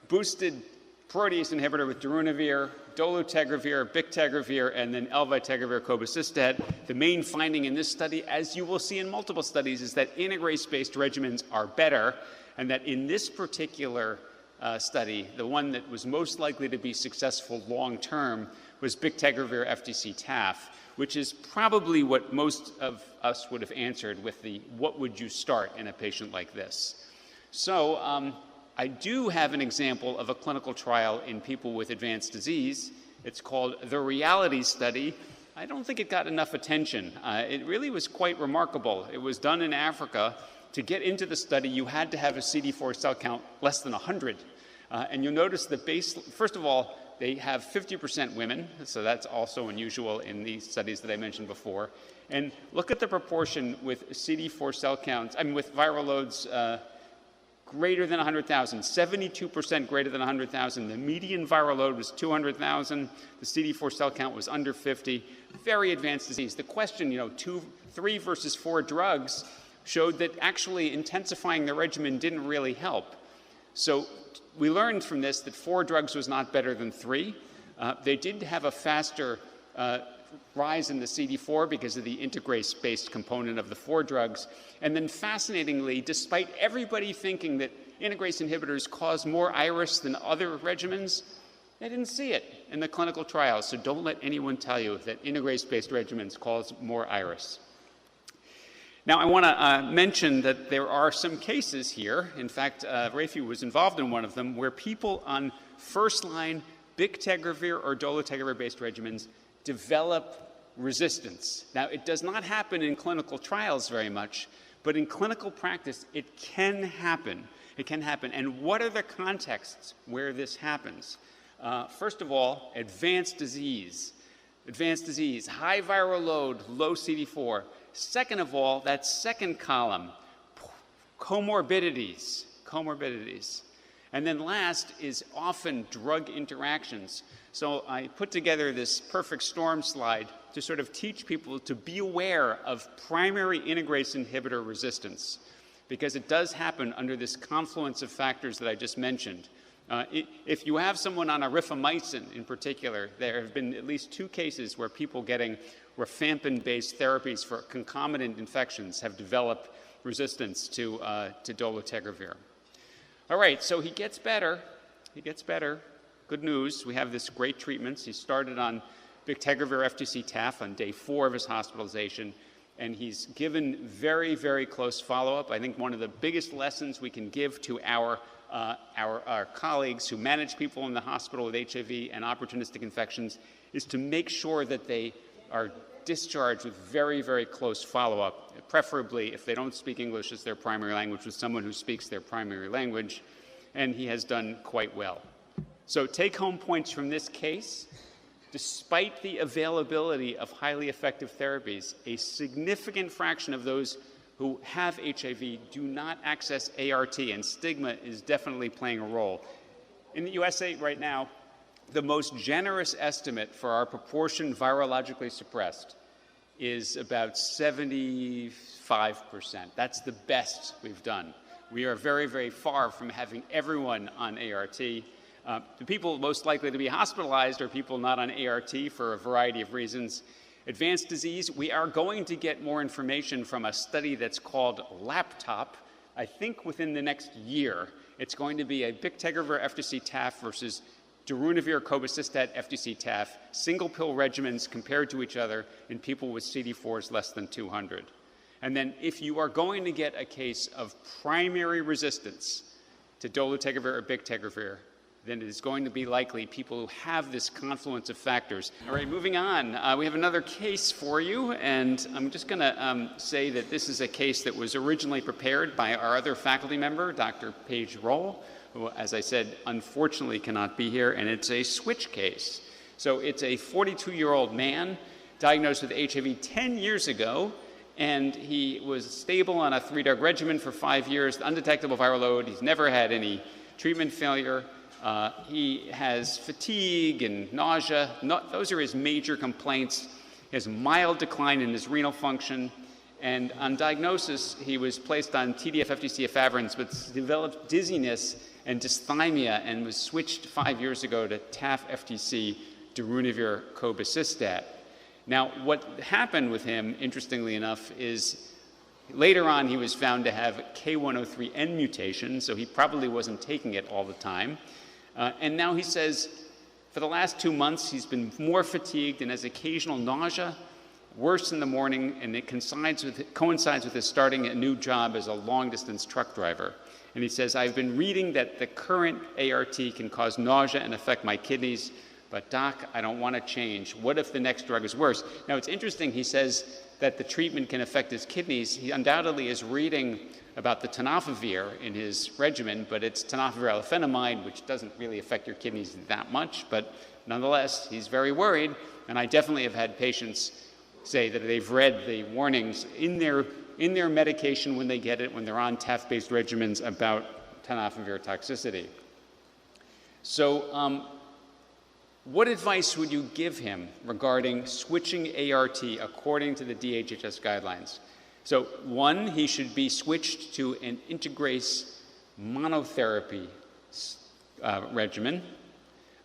boosted protease inhibitor with darunavir, dolutegravir, bictegravir, and then elvitegravir cobicistat. The main finding in this study, as you will see in multiple studies, is that integrase-based regimens are better, and that in this particular study, the one that was most likely to be successful long-term was bictegravir FTC-TAF, which is probably what most of us would have answered with the what would you start in a patient like this. So I do have an example of a clinical trial in people with advanced disease. It's called the Reality Study. I don't think it got enough attention. It really was quite remarkable. It was done in Africa. To get into the study, you had to have a CD4 cell count less than 100. And you'll notice the base, first of all, they have 50% women, so that's also unusual in these studies that I mentioned before. And look at the proportion with CD4 cell counts, with viral loads greater than 100,000, 72% greater than 100,000. The median viral load was 200,000. The CD4 cell count was under 50. Very advanced disease. The question, 3 versus 4 drugs showed that actually intensifying the regimen didn't really help. So we learned from this that 4 drugs was not better than 3. They did have a faster rise in the CD4 because of the integrase-based component of the 4 drugs. And then fascinatingly, despite everybody thinking that integrase inhibitors cause more iris than other regimens, they didn't see it in the clinical trials. So don't let anyone tell you that integrase-based regimens cause more iris. Now, I want to mention that there are some cases here. In fact, Rafi was involved in one of them where people on first-line bictegravir or dolutegravir-based regimens develop resistance. Now, it does not happen in clinical trials very much, but in clinical practice, it can happen. It can happen. And what are the contexts where this happens? First of all, advanced disease. Advanced disease, high viral load, low CD4. Second of all, that second column, comorbidities. And then last is often drug interactions. So I put together this perfect storm slide to sort of teach people to be aware of primary integrase inhibitor resistance, because it does happen under this confluence of factors that I just mentioned. If you have someone on a rifamycin in particular, there have been at least 2 cases where people getting rifampin-based therapies for concomitant infections have developed resistance to dolutegravir. All right, so he gets better. Good news, we have this great treatments. He started on bictegravir FTC-TAF on day 4 of his hospitalization, and he's given very, very close follow-up. I think one of the biggest lessons we can give to our colleagues who manage people in the hospital with HIV and opportunistic infections is to make sure that they are discharged with very, very close follow-up, preferably if they don't speak English as their primary language, with someone who speaks their primary language, and he has done quite well. So take-home points from this case: despite the availability of highly effective therapies, a significant fraction of those who have HIV do not access ART, and stigma is definitely playing a role. In the USA right now, the most generous estimate for our proportion virologically suppressed is about 75%. That's the best we've done. We are very, very far from having everyone on ART. The people most likely to be hospitalized are people not on ART for a variety of reasons. Advanced disease, we are going to get more information from a study that's called LAPTOP, I think within the next year. It's going to be a bictegravir FTC-TAF versus darunavir cobicistat FTC-TAF, single pill regimens compared to each other in people with CD4s less than 200. And then if you are going to get a case of primary resistance to dolutegravir or bictegravir, then it is going to be likely people who have this confluence of factors. All right, moving on. We have another case for you, and I'm just going to say that this is a case that was originally prepared by our other faculty member, Dr. Paige Roll, who, as I said, unfortunately cannot be here, and it's a switch case. So it's a 42-year-old man diagnosed with HIV 10 years ago, and he was stable on a 3-drug regimen for 5 years, undetectable viral load. He's never had any treatment failure. He has fatigue and nausea. Those are his major complaints. He has mild decline in his renal function. And on diagnosis, he was placed on TDF-FTC efavirenz, but developed dizziness and dysthymia and was switched 5 years ago to TAF-FTC darunavir cobicistat. Now, what happened with him, interestingly enough, is later on he was found to have K103N mutation, so he probably wasn't taking it all the time. And now he says for the last 2 months he's been more fatigued and has occasional nausea, worse in the morning, and it coincides with his starting a new job as a long-distance truck driver. And he says, I've been reading that the current ART can cause nausea and affect my kidneys, but doc, I don't want to change. What if the next drug is worse? Now, it's interesting, he says that the treatment can affect his kidneys. He undoubtedly is reading about the tenofovir in his regimen, but it's tenofovir alafenamide, which doesn't really affect your kidneys that much, but nonetheless, he's very worried, and I definitely have had patients say that they've read the warnings in their medication when they get it, when they're on TAF-based regimens about tenofovir toxicity. So what advice would you give him regarding switching ART according to the DHHS guidelines? So one, he should be switched to an integrase monotherapy regimen,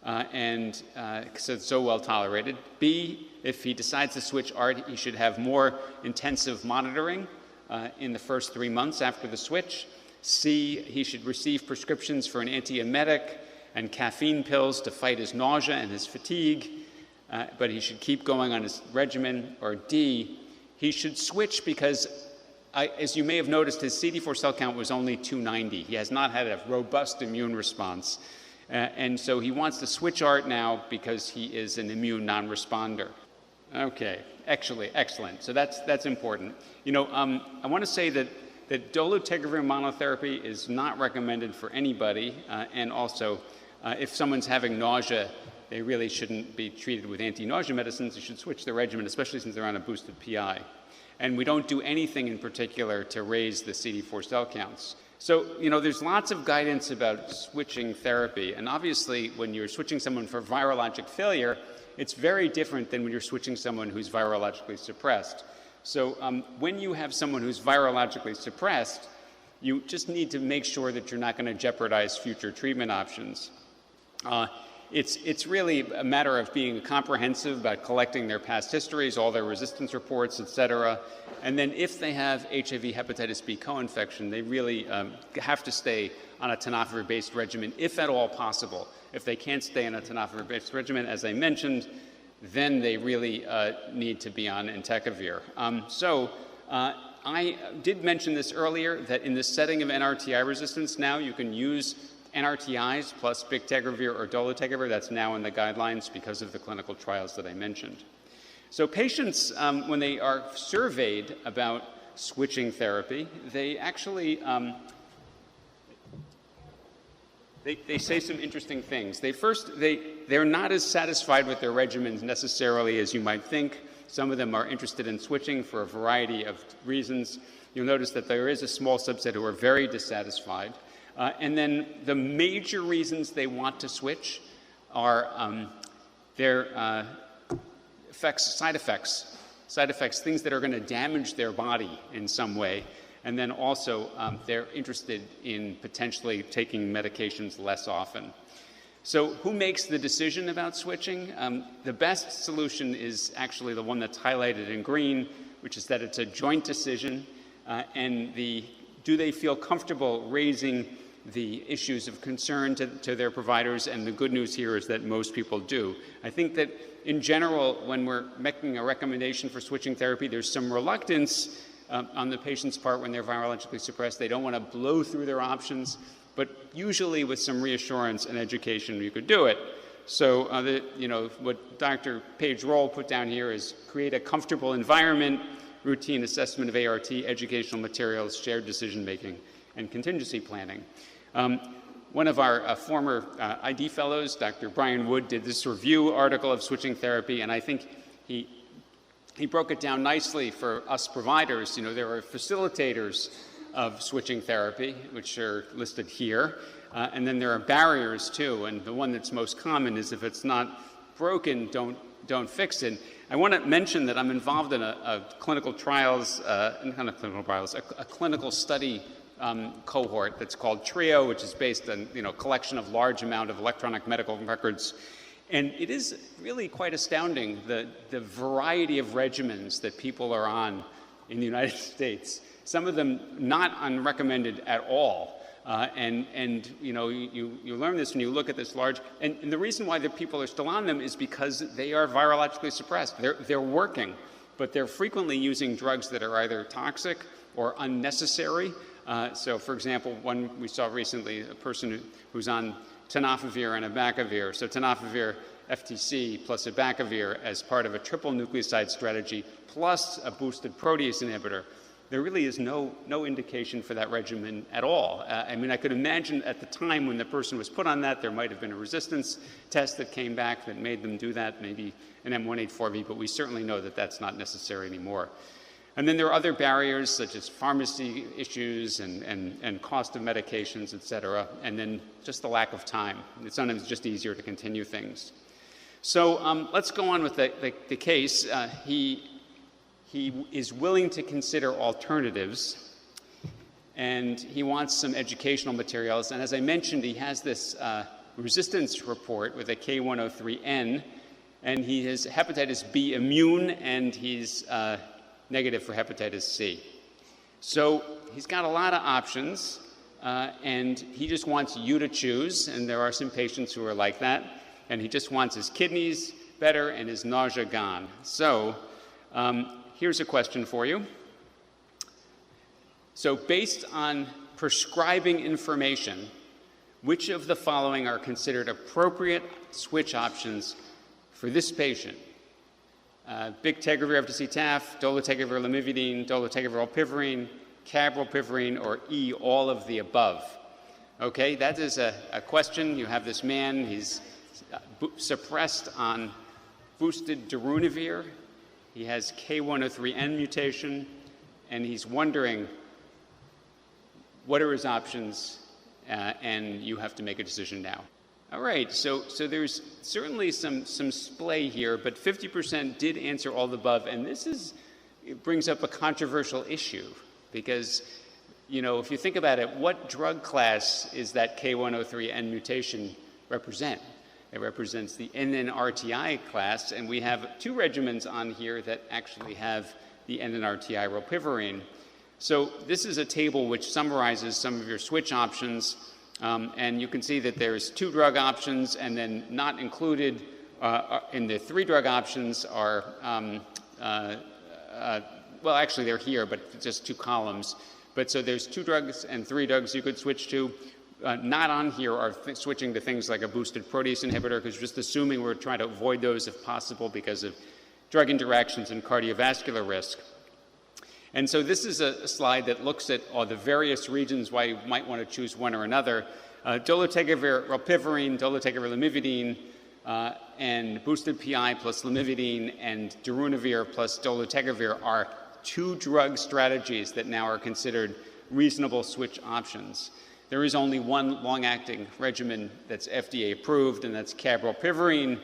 and because it's so well tolerated. B, if he decides to switch ART, he should have more intensive monitoring in the first 3 months after the switch. C, he should receive prescriptions for an antiemetic and caffeine pills to fight his nausea and his fatigue, but he should keep going on his regimen. Or D, he should switch because, as you may have noticed, his CD4 cell count was only 290. He has not had a robust immune response. And so he wants to switch ART now because he is an immune non-responder. Okay, actually, excellent. So that's important. You know, I want to say that dolutegravir monotherapy is not recommended for anybody, and also if someone's having nausea, they really shouldn't be treated with anti-nausea medicines. They should switch their regimen, especially since they're on a boosted PI. And we don't do anything in particular to raise the CD4 cell counts. So, you know, there's lots of guidance about switching therapy. And obviously, when you're switching someone for virologic failure, it's very different than when you're switching someone who's virologically suppressed. So when you have someone who's virologically suppressed, you just need to make sure that you're not going to jeopardize future treatment options. It's really a matter of being comprehensive about collecting their past histories, all their resistance reports, et cetera. And then if they have HIV hepatitis B co-infection, they really have to stay on a tenofovir-based regimen, if at all possible. If they can't stay on a tenofovir-based regimen, as I mentioned, then they really need to be on entecavir. I did mention this earlier, that in the setting of NRTI resistance now, you can use NRTIs plus bictegravir or dolutegravir. That's now in the guidelines because of the clinical trials that I mentioned. So patients, when they are surveyed about switching therapy, they actually they say some interesting things. They're not as satisfied with their regimens necessarily as you might think. Some of them are interested in switching for a variety of reasons. You'll notice that there is a small subset who are very dissatisfied. And then the major reasons they want to switch are their side effects, things that are going to damage their body in some way. And then also they're interested in potentially taking medications less often. So who makes the decision about switching? The best solution is actually the one that's highlighted in green, which is that it's a joint decision. Do they feel comfortable raising the issues of concern to their providers? And the good news here is that most people do. I think that in general, when we're making a recommendation for switching therapy, there's some reluctance on the patient's part when they're virologically suppressed. They don't want to blow through their options, but usually with some reassurance and education, you could do it. So, what Dr. Paige Roll put down here is create a comfortable environment, routine assessment of ART, educational materials, shared decision-making, and contingency planning. One of our former ID fellows, Dr. Brian Wood, did this review article of switching therapy, and I think he broke it down nicely for us providers. You know, there are facilitators of switching therapy, which are listed here, and then there are barriers too, and the one that's most common is if it's not broken, don't fix it. I want to mention that I'm involved in a clinical trials, a clinical study cohort that's called TRIO, which is based on collection of large amount of electronic medical records. And it is really quite astounding, the variety of regimens that people are on in the United States. Some of them not unrecommended at all. You learn this when you look at this large, and the reason why the people are still on them is because they are virologically suppressed. They're working, but they're frequently using drugs that are either toxic or unnecessary. So, for example, one we saw recently, a person who's on tenofovir and abacavir. So tenofovir FTC plus abacavir as part of a triple nucleoside strategy plus a boosted protease inhibitor. there really is no indication for that regimen at all. I mean, I could imagine at the time when the person was put on that, there might have been a resistance test that came back that made them do that, maybe an M184V, but we certainly know that that's not necessary anymore. And then there are other barriers such as pharmacy issues and cost of medications, et cetera, and then just the lack of time. It's sometimes just easier to continue things. So let's go on with the case. He is willing to consider alternatives, and he wants some educational materials. And as I mentioned, he has this resistance report with a K103N, and he is hepatitis B immune, and he's negative for hepatitis C. So he's got a lot of options, and he just wants you to choose, and there are some patients who are like that, and he just wants his kidneys better and his nausea gone. So here's a question for you. So based on prescribing information, which of the following are considered appropriate switch options for this patient? Bictegravir FTC TAF, dolutegravir lamivudine, dolutegravir rilpivirine, cabrilpivirine, or E, all of the above. Okay, that is a question. You have this man, he's suppressed on boosted darunavir, he has K103N mutation, and he's wondering what are his options, and you have to make a decision now. All right, so there's certainly some splay here, but 50% did answer all the above, and it brings up a controversial issue because, you know, if you think about it, what drug class is that K103N mutation represent? It represents the NNRTI class, and we have two regimens on here that actually have the NNRTI rilpivirine. So this is a table which summarizes some of your switch options. And you can see that there's 2 drug options, and then not included in the 3 drug options are, well, actually they're here, but just 2 columns. But so there's 2 drugs and 3 drugs you could switch to. Not on here are switching to things like a boosted protease inhibitor, because we're just assuming we're trying to avoid those if possible because of drug interactions and cardiovascular risk. And so this is a slide that looks at all the various reasons why you might want to choose one or another. Dolutegravir rilpivirine, dolutegravir lamivudine, and boosted PI plus lamivudine and darunavir plus dolutegravir are 2 drug strategies that now are considered reasonable switch options. There is only one long-acting regimen that's FDA approved, and that's cabrilpivirine.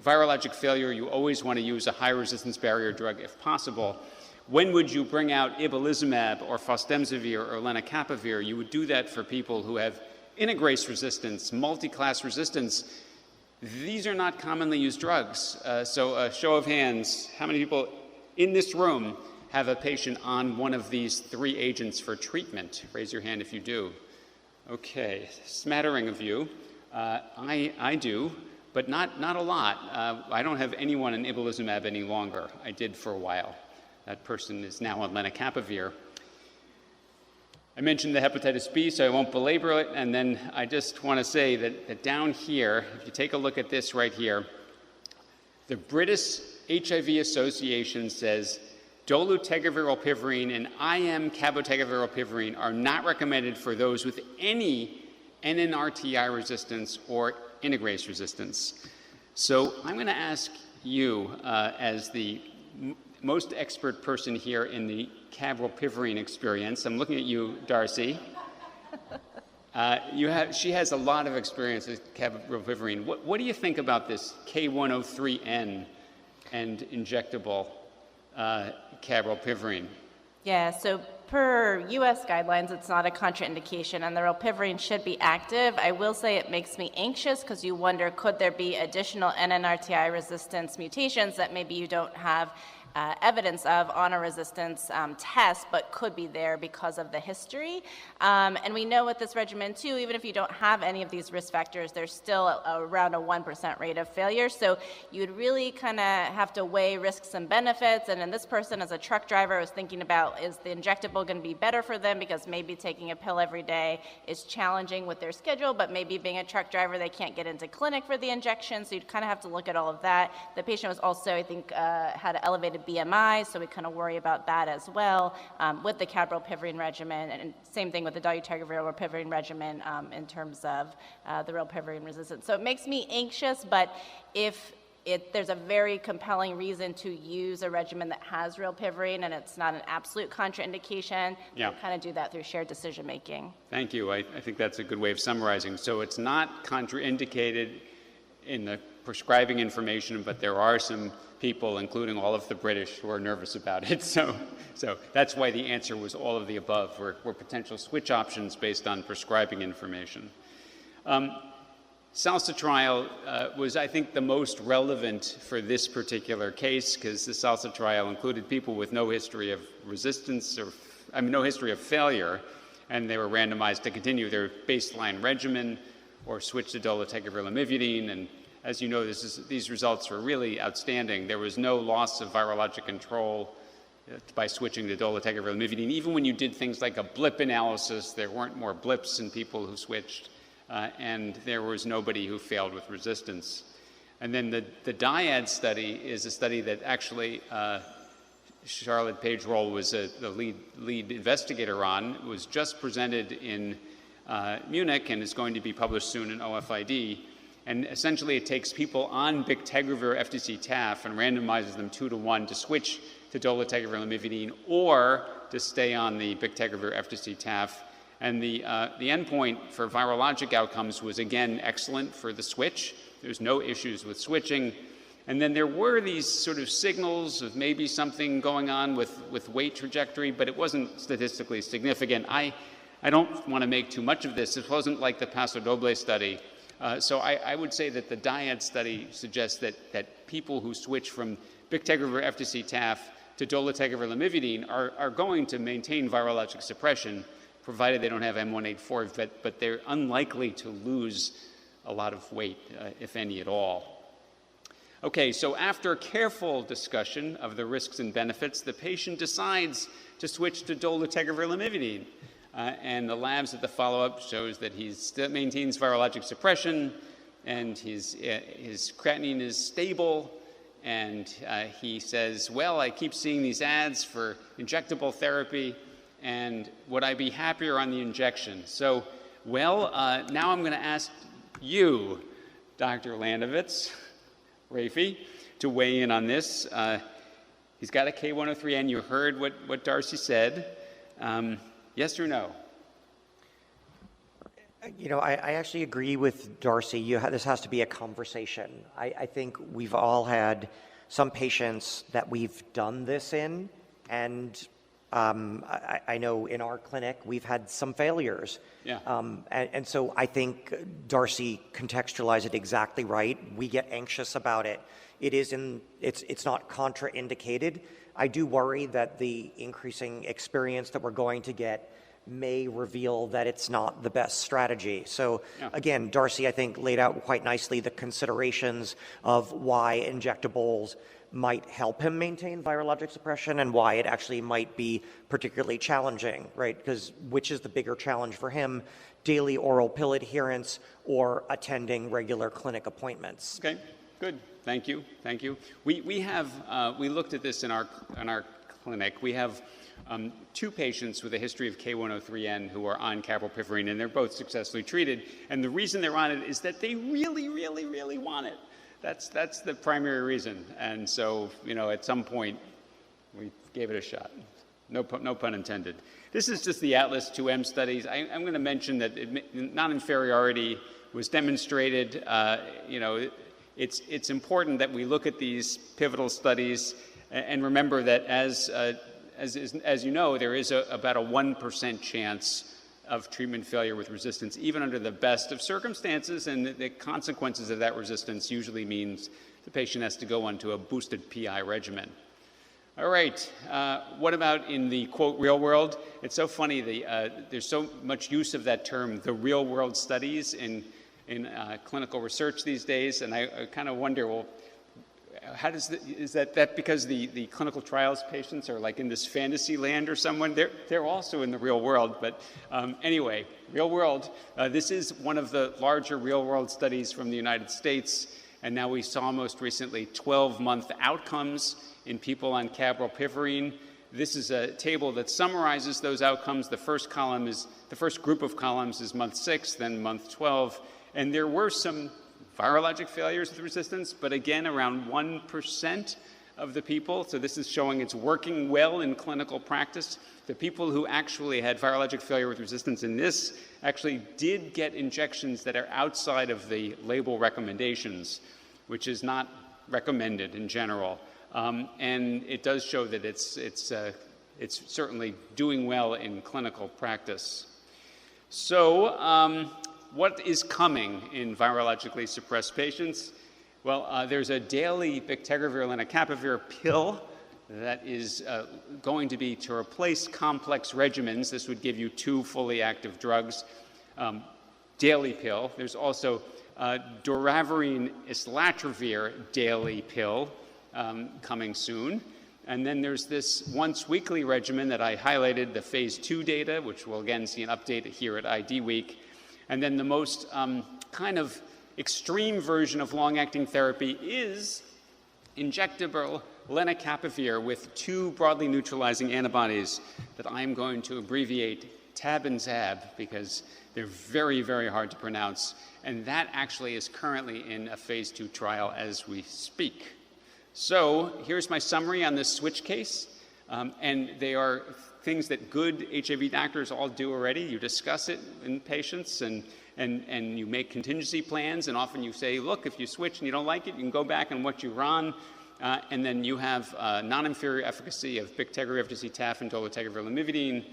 Virologic failure, you always want to use a high-resistance barrier drug if possible. When would you bring out ibalizumab or fostemsavir or lenacapavir? You would do that for people who have integrase resistance, multi-class resistance. These are not commonly used drugs. So a show of hands, how many people in this room have a patient on one of these 3 agents for treatment? Raise your hand if you do. Okay, smattering of you. I do, but not a lot. I don't have anyone in ibalizumab any longer. I did for a while. That person is now on lenacapavir. I mentioned the hepatitis B, so I won't belabor it. And then I just want to say that down here, if you take a look at this right here, the British HIV Association says dolutegravir rilpivirine and IM cabotegravir rilpivirine are not recommended for those with any NNRTI resistance or integrase resistance. So I'm going to ask you, as the most expert person here in the cabrilpivirine experience. I'm looking at you, Darcy. She has a lot of experience with cabrilpivirine. What do you think about this K103N and injectable cabrilpivirine? Yeah, so per U.S. guidelines, it's not a contraindication, and the rilpivirine should be active. I will say it makes me anxious because you wonder, could there be additional NNRTI resistance mutations that maybe you don't have evidence of on a resistance test, but could be there because of the history. And we know with this regimen too, even if you don't have any of these risk factors, there's still around a 1% rate of failure. So you'd really kind of have to weigh risks and benefits. And in this person, as a truck driver, was thinking about, is the injectable going to be better for them, because maybe taking a pill every day is challenging with their schedule, but maybe being a truck driver, they can't get into clinic for the injection. So you'd kind of have to look at all of that. The patient was also, I think, had an elevated big BMI, so we kind of worry about that as well with the cabrylpivirine regimen, and same thing with the dolutegravir rilpivirine regimen in terms of the rilpivirine resistance. So it makes me anxious, but if there's a very compelling reason to use a regimen that has rilpivirine and it's not an absolute contraindication, kind of do that through shared decision making. Thank you. I think that's a good way of summarizing. So it's not contraindicated in the prescribing information, but there are some people, including all of the British, who are nervous about it. So that's why the answer was all of the above, were potential switch options based on prescribing information. SALSA trial was, I think, the most relevant for this particular case, because the SALSA trial included people with no history of resistance no history of failure, and they were randomized to continue their baseline regimen or switch to dolutegravir lamivudine. And as you know, these results were really outstanding. There was no loss of virologic control by switching to dolutegravir lamivudine. Even when you did things like a blip analysis, there weren't more blips in people who switched. And there was nobody who failed with resistance. And then the DIAD study is a study that actually Charlotte Page-Roll was the lead investigator on. It was just presented in Munich and is going to be published soon in OFID. And essentially it takes people on bictegravir FTC-TAF and randomizes them 2-to-1 to switch to dolutegravir lamivudine or to stay on the bictegravir FTC-TAF. And the endpoint for virologic outcomes was, again, excellent for the switch. There's no issues with switching. And then there were these sort of signals of maybe something going on with weight trajectory, but it wasn't statistically significant. I don't want to make too much of this. This wasn't like the Paso Doble study. So I would say that the DIAD study suggests that people who switch from bictegravir FTC-TAF to dolutegravir lamivudine are going to maintain virologic suppression, provided they don't have M184, but they're unlikely to lose a lot of weight, if any at all. Okay, so after careful discussion of the risks and benefits, the patient decides to switch to dolutegravir lamivudine. And the labs at the follow-up shows that he still maintains virologic suppression, and his creatinine is stable, and he says, well, I keep seeing these ads for injectable therapy, and would I be happier on the injection? So, well, now I'm going to ask you, Dr. Landovitz, Rafi, to weigh in on this. He's got a K103N. You heard what Darcy said. Yes or no? You know, I actually agree with Darcy. This has to be a conversation. I think we've all had some patients that we've done this in, and I know in our clinic we've had some failures. Yeah. And so I think Darcy contextualized it exactly right. We get anxious about it. It's not contraindicated. I do worry that the increasing experience that we're going to get may reveal that it's not the best strategy. So again, Darcy, I think, laid out quite nicely the considerations of why injectables might help him maintain virologic suppression and why it actually might be particularly challenging, right? Because which is the bigger challenge for him, daily oral pill adherence or attending regular clinic appointments? Okay, good. Thank you. Thank you. We looked at this in our clinic. We have 2 patients with a history of K103N who are on cabrylpivirine, and they're both successfully treated. And the reason they're on it is that they really, really, really want it. That's the primary reason. And so, you know, at some point, we gave it a shot. No pun intended. This is just the Atlas 2M studies. I'm going to mention that non-inferiority was demonstrated. You know, it's important that we look at these pivotal studies and remember that as you know, there is about a 1% chance of treatment failure with resistance, even under the best of circumstances, and the consequences of that resistance usually means the patient has to go onto a boosted PI regimen. All right, what about in the, quote, real world? It's so funny, there's so much use of that term, the real world studies in clinical research these days, and I kind of wonder, well, how does is that because the clinical trials patients are like in this fantasy land or someone? They're also in the real world, but anyway, real world. This is one of the larger real world studies from the United States, And now we saw most recently 12-month outcomes in people on cabrolpivirine. This is a table that summarizes those outcomes. The first group of columns is month 6, then month 12. And there were some virologic failures with resistance, but again, around 1% of the people. So this is showing it's working well in clinical practice. The people who actually had virologic failure with resistance in this actually did get injections that are outside of the label recommendations, which is not recommended in general. And it does show that it's certainly doing well in clinical practice. So what is coming in virologically suppressed patients? Well, there's a daily bictegravir lenacapavir pill that is going to be to replace complex regimens. This would give you 2 fully active drugs, daily pill. There's also doravirine islatravir daily pill coming soon. And then there's this once-weekly regimen that I highlighted, the phase 2 data, which we'll again see an update here at ID Week. And then the most kind of extreme version of long-acting therapy is injectable lenacapavir with 2 broadly neutralizing antibodies that I'm going to abbreviate TAB and ZAB because they're very, very hard to pronounce. And that actually is currently in a phase 2 trial as we speak. So here's my summary on this switch case. And they are things that good HIV doctors all do already. You discuss it in patients and you make contingency plans, and often you say, look, if you switch and you don't like it, you can go back and what you were on, and then you have non-inferior efficacy of bictegravir, FTC, TAF, and dolutegravir, lamivudine.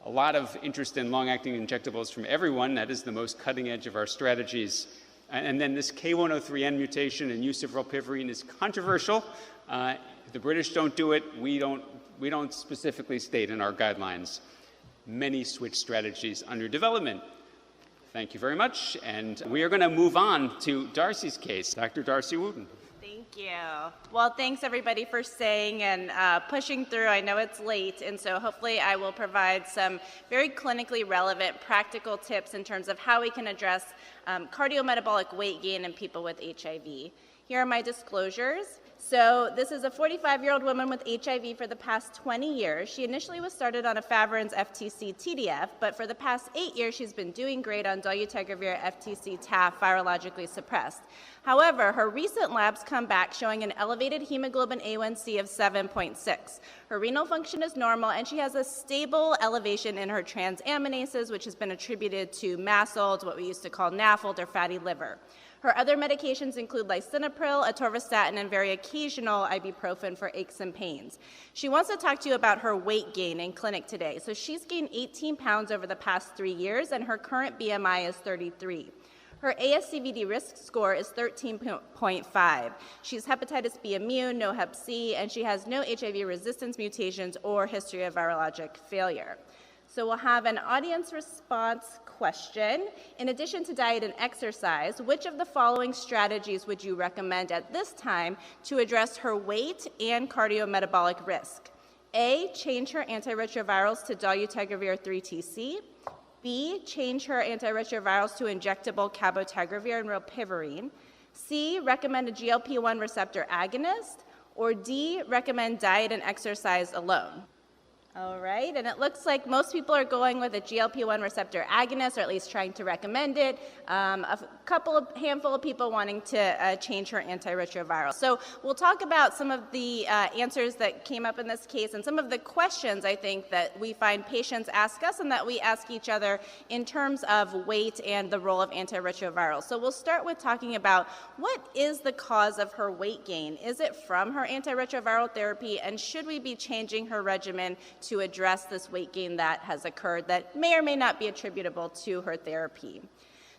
A lot of interest in long-acting injectables from everyone. That is the most cutting edge of our strategies. And then this K103N mutation and use of rilpivirine is controversial. The British don't do it. We don't specifically state in our guidelines. Many switch strategies under development. Thank you very much. And we are going to move on to Darcy's case. Dr. Darcy Wooten. Thank you. Well, thanks everybody for staying and pushing through. I know it's late, and so hopefully I will provide some very clinically relevant practical tips in terms of how we can address cardiometabolic weight gain in people with HIV. Here are my disclosures. So this is a 45-year-old woman with HIV for the past 20 years. She initially was started on efavirenz FTC TDF, but for the past 8 years she's been doing great on dolutegravir FTC TAF virologically suppressed. However, her recent labs come back showing an elevated hemoglobin A1C of 7.6. Her renal function is normal, and she has a stable elevation in her transaminases, which has been attributed to MASLD, what we used to call NAFLD or fatty liver. Her other medications include lisinopril, atorvastatin, and very occasional ibuprofen for aches and pains. She wants to talk to you about her weight gain in clinic today. So she's gained 18 pounds over the past 3 years, and her current BMI is 33. Her ASCVD risk score is 13.5. She's hepatitis B immune, no hep C, and she has no HIV resistance mutations or history of virologic failure. So we'll have an audience response question. In addition to diet and exercise, which of the following strategies would you recommend at this time to address her weight and cardiometabolic risk? A, change her antiretrovirals to dolutegravir 3TC. B, change her antiretrovirals to injectable cabotegravir and rilpivirine. C, recommend a GLP-1 receptor agonist. Or D, recommend diet and exercise alone. All right, and it looks like most people are going with a GLP-1 receptor agonist, or at least trying to recommend it. Handful of people wanting to change her antiretroviral. So we'll talk about some of the answers that came up in this case and some of the questions I think that we find patients ask us and that we ask each other in terms of weight and the role of antiretrovirals. So we'll start with talking about what is the cause of her weight gain? Is it from her antiretroviral therapy, and should we be changing her regimen to address this weight gain that has occurred that may or may not be attributable to her therapy?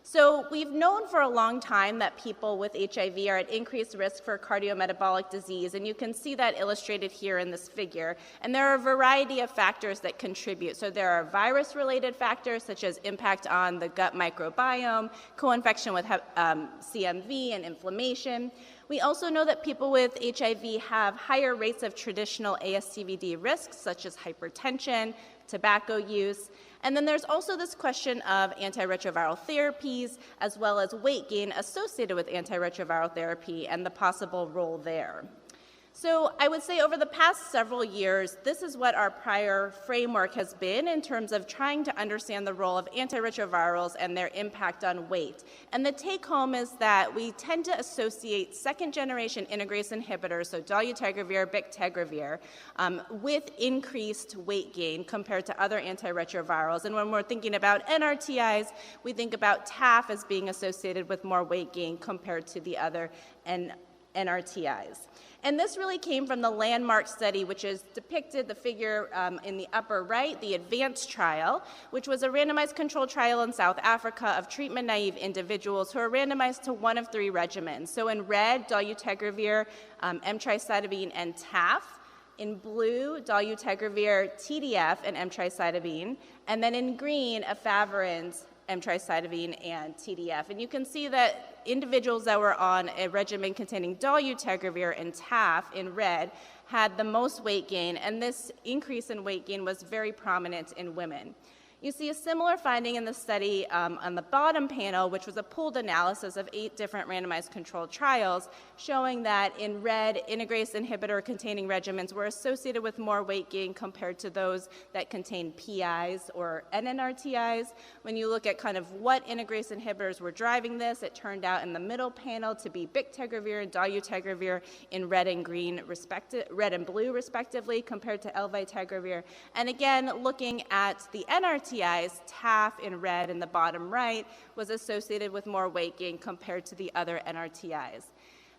So we've known for a long time that people with HIV are at increased risk for cardiometabolic disease, and you can see that illustrated here in this figure. And there are a variety of factors that contribute. So there are virus-related factors such as impact on the gut microbiome, co-infection with CMV and inflammation. We also know that people with HIV have higher rates of traditional ASCVD risks, such as hypertension, tobacco use. And then there's also this question of antiretroviral therapies, as well as weight gain associated with antiretroviral therapy and the possible role there. So I would say over the past several years, this is what our prior framework has been in terms of trying to understand the role of antiretrovirals and their impact on weight. And the take home is that we tend to associate second generation integrase inhibitors, so dolutegravir, bictegravir, with increased weight gain compared to other antiretrovirals. And when we're thinking about NRTIs, we think about TAF as being associated with more weight gain compared to the other NRTIs. And this really came from the landmark study, which is depicted, the figure in the upper right, the ADVANCE trial, which was a randomized controlled trial in South Africa of treatment-naive individuals who are randomized to one of three regimens. So in red, dolutegravir, emtricitabine, and TAF. In blue, dolutegravir, TDF, and emtricitabine. And then in green, efavirenz, emtricitabine, and TDF. And you can see that individuals that were on a regimen containing dolutegravir and TAF in red had the most weight gain, and this increase in weight gain was very prominent in women. You see a similar finding in the study on the bottom panel, which was a pooled analysis of 8 different randomized controlled trials, showing that in red, integrase inhibitor containing regimens were associated with more weight gain compared to those that contain PIs or NNRTIs. When you look at kind of what integrase inhibitors were driving this, it turned out in the middle panel to be bictegravir and dolutegravir in red and blue respectively, compared to elvitegravir. And again, looking at the NRTIs, TAF in red in the bottom right was associated with more weight gain compared to the other NRTIs.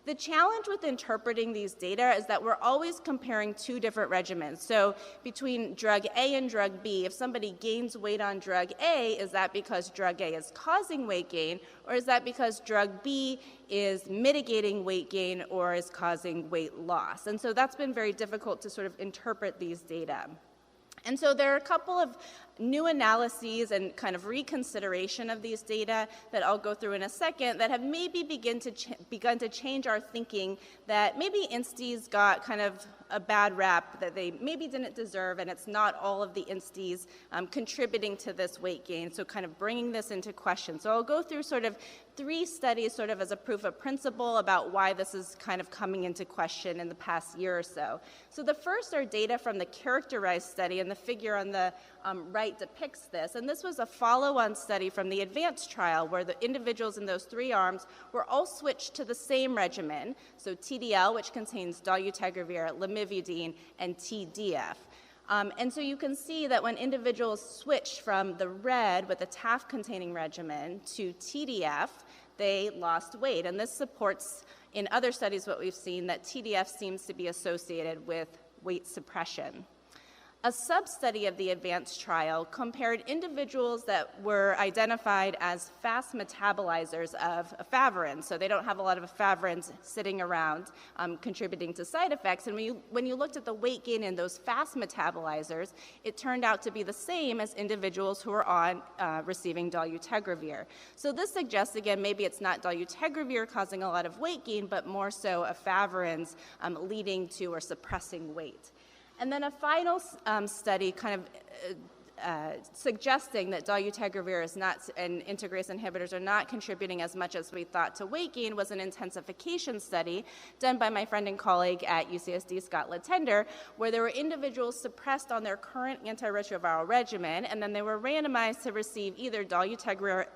The challenge with interpreting these data is that we're always comparing 2 different regimens. So between drug A and drug B, if somebody gains weight on drug A, is that because drug A is causing weight gain, or is that because drug B is mitigating weight gain or is causing weight loss? And so that's been very difficult to sort of interpret these data. And so there are a couple of new analyses and kind of reconsideration of these data that I'll go through in a second that have maybe begun to change our thinking that maybe INSTIs got kind of a bad rap that they maybe didn't deserve, and it's not all of the INSTIs contributing to this weight gain, so kind of bringing this into question. So I'll go through sort of 3 studies sort of as a proof of principle about why this is kind of coming into question in the past year or so. So the first are data from the characterized study, and the figure on the right depicts this. And this was a follow-on study from the ADVANCE trial where the individuals in those 3 arms were all switched to the same regimen, so TDL, which contains dolutegravir, lamivudine, and TDF. And so you can see that when individuals switched from the red with a TAF-containing regimen to TDF, they lost weight. And this supports, in other studies, what we've seen, that TDF seems to be associated with weight suppression. A sub-study of the ADVANCE trial compared individuals that were identified as fast metabolizers of efavirenz, so they don't have a lot of efavirenz sitting around contributing to side effects. And when you looked at the weight gain in those fast metabolizers, it turned out to be the same as individuals who were on receiving dolutegravir. So this suggests, again, maybe it's not dolutegravir causing a lot of weight gain, but more so efavirenz leading to or suppressing weight. And then a final study kind of suggesting that dolutegravir is not, and integrase inhibitors are not contributing as much as we thought to weight gain was an intensification study done by my friend and colleague at UCSD, Scott Latender, where there were individuals suppressed on their current antiretroviral regimen, and then they were randomized to receive either dolutegravir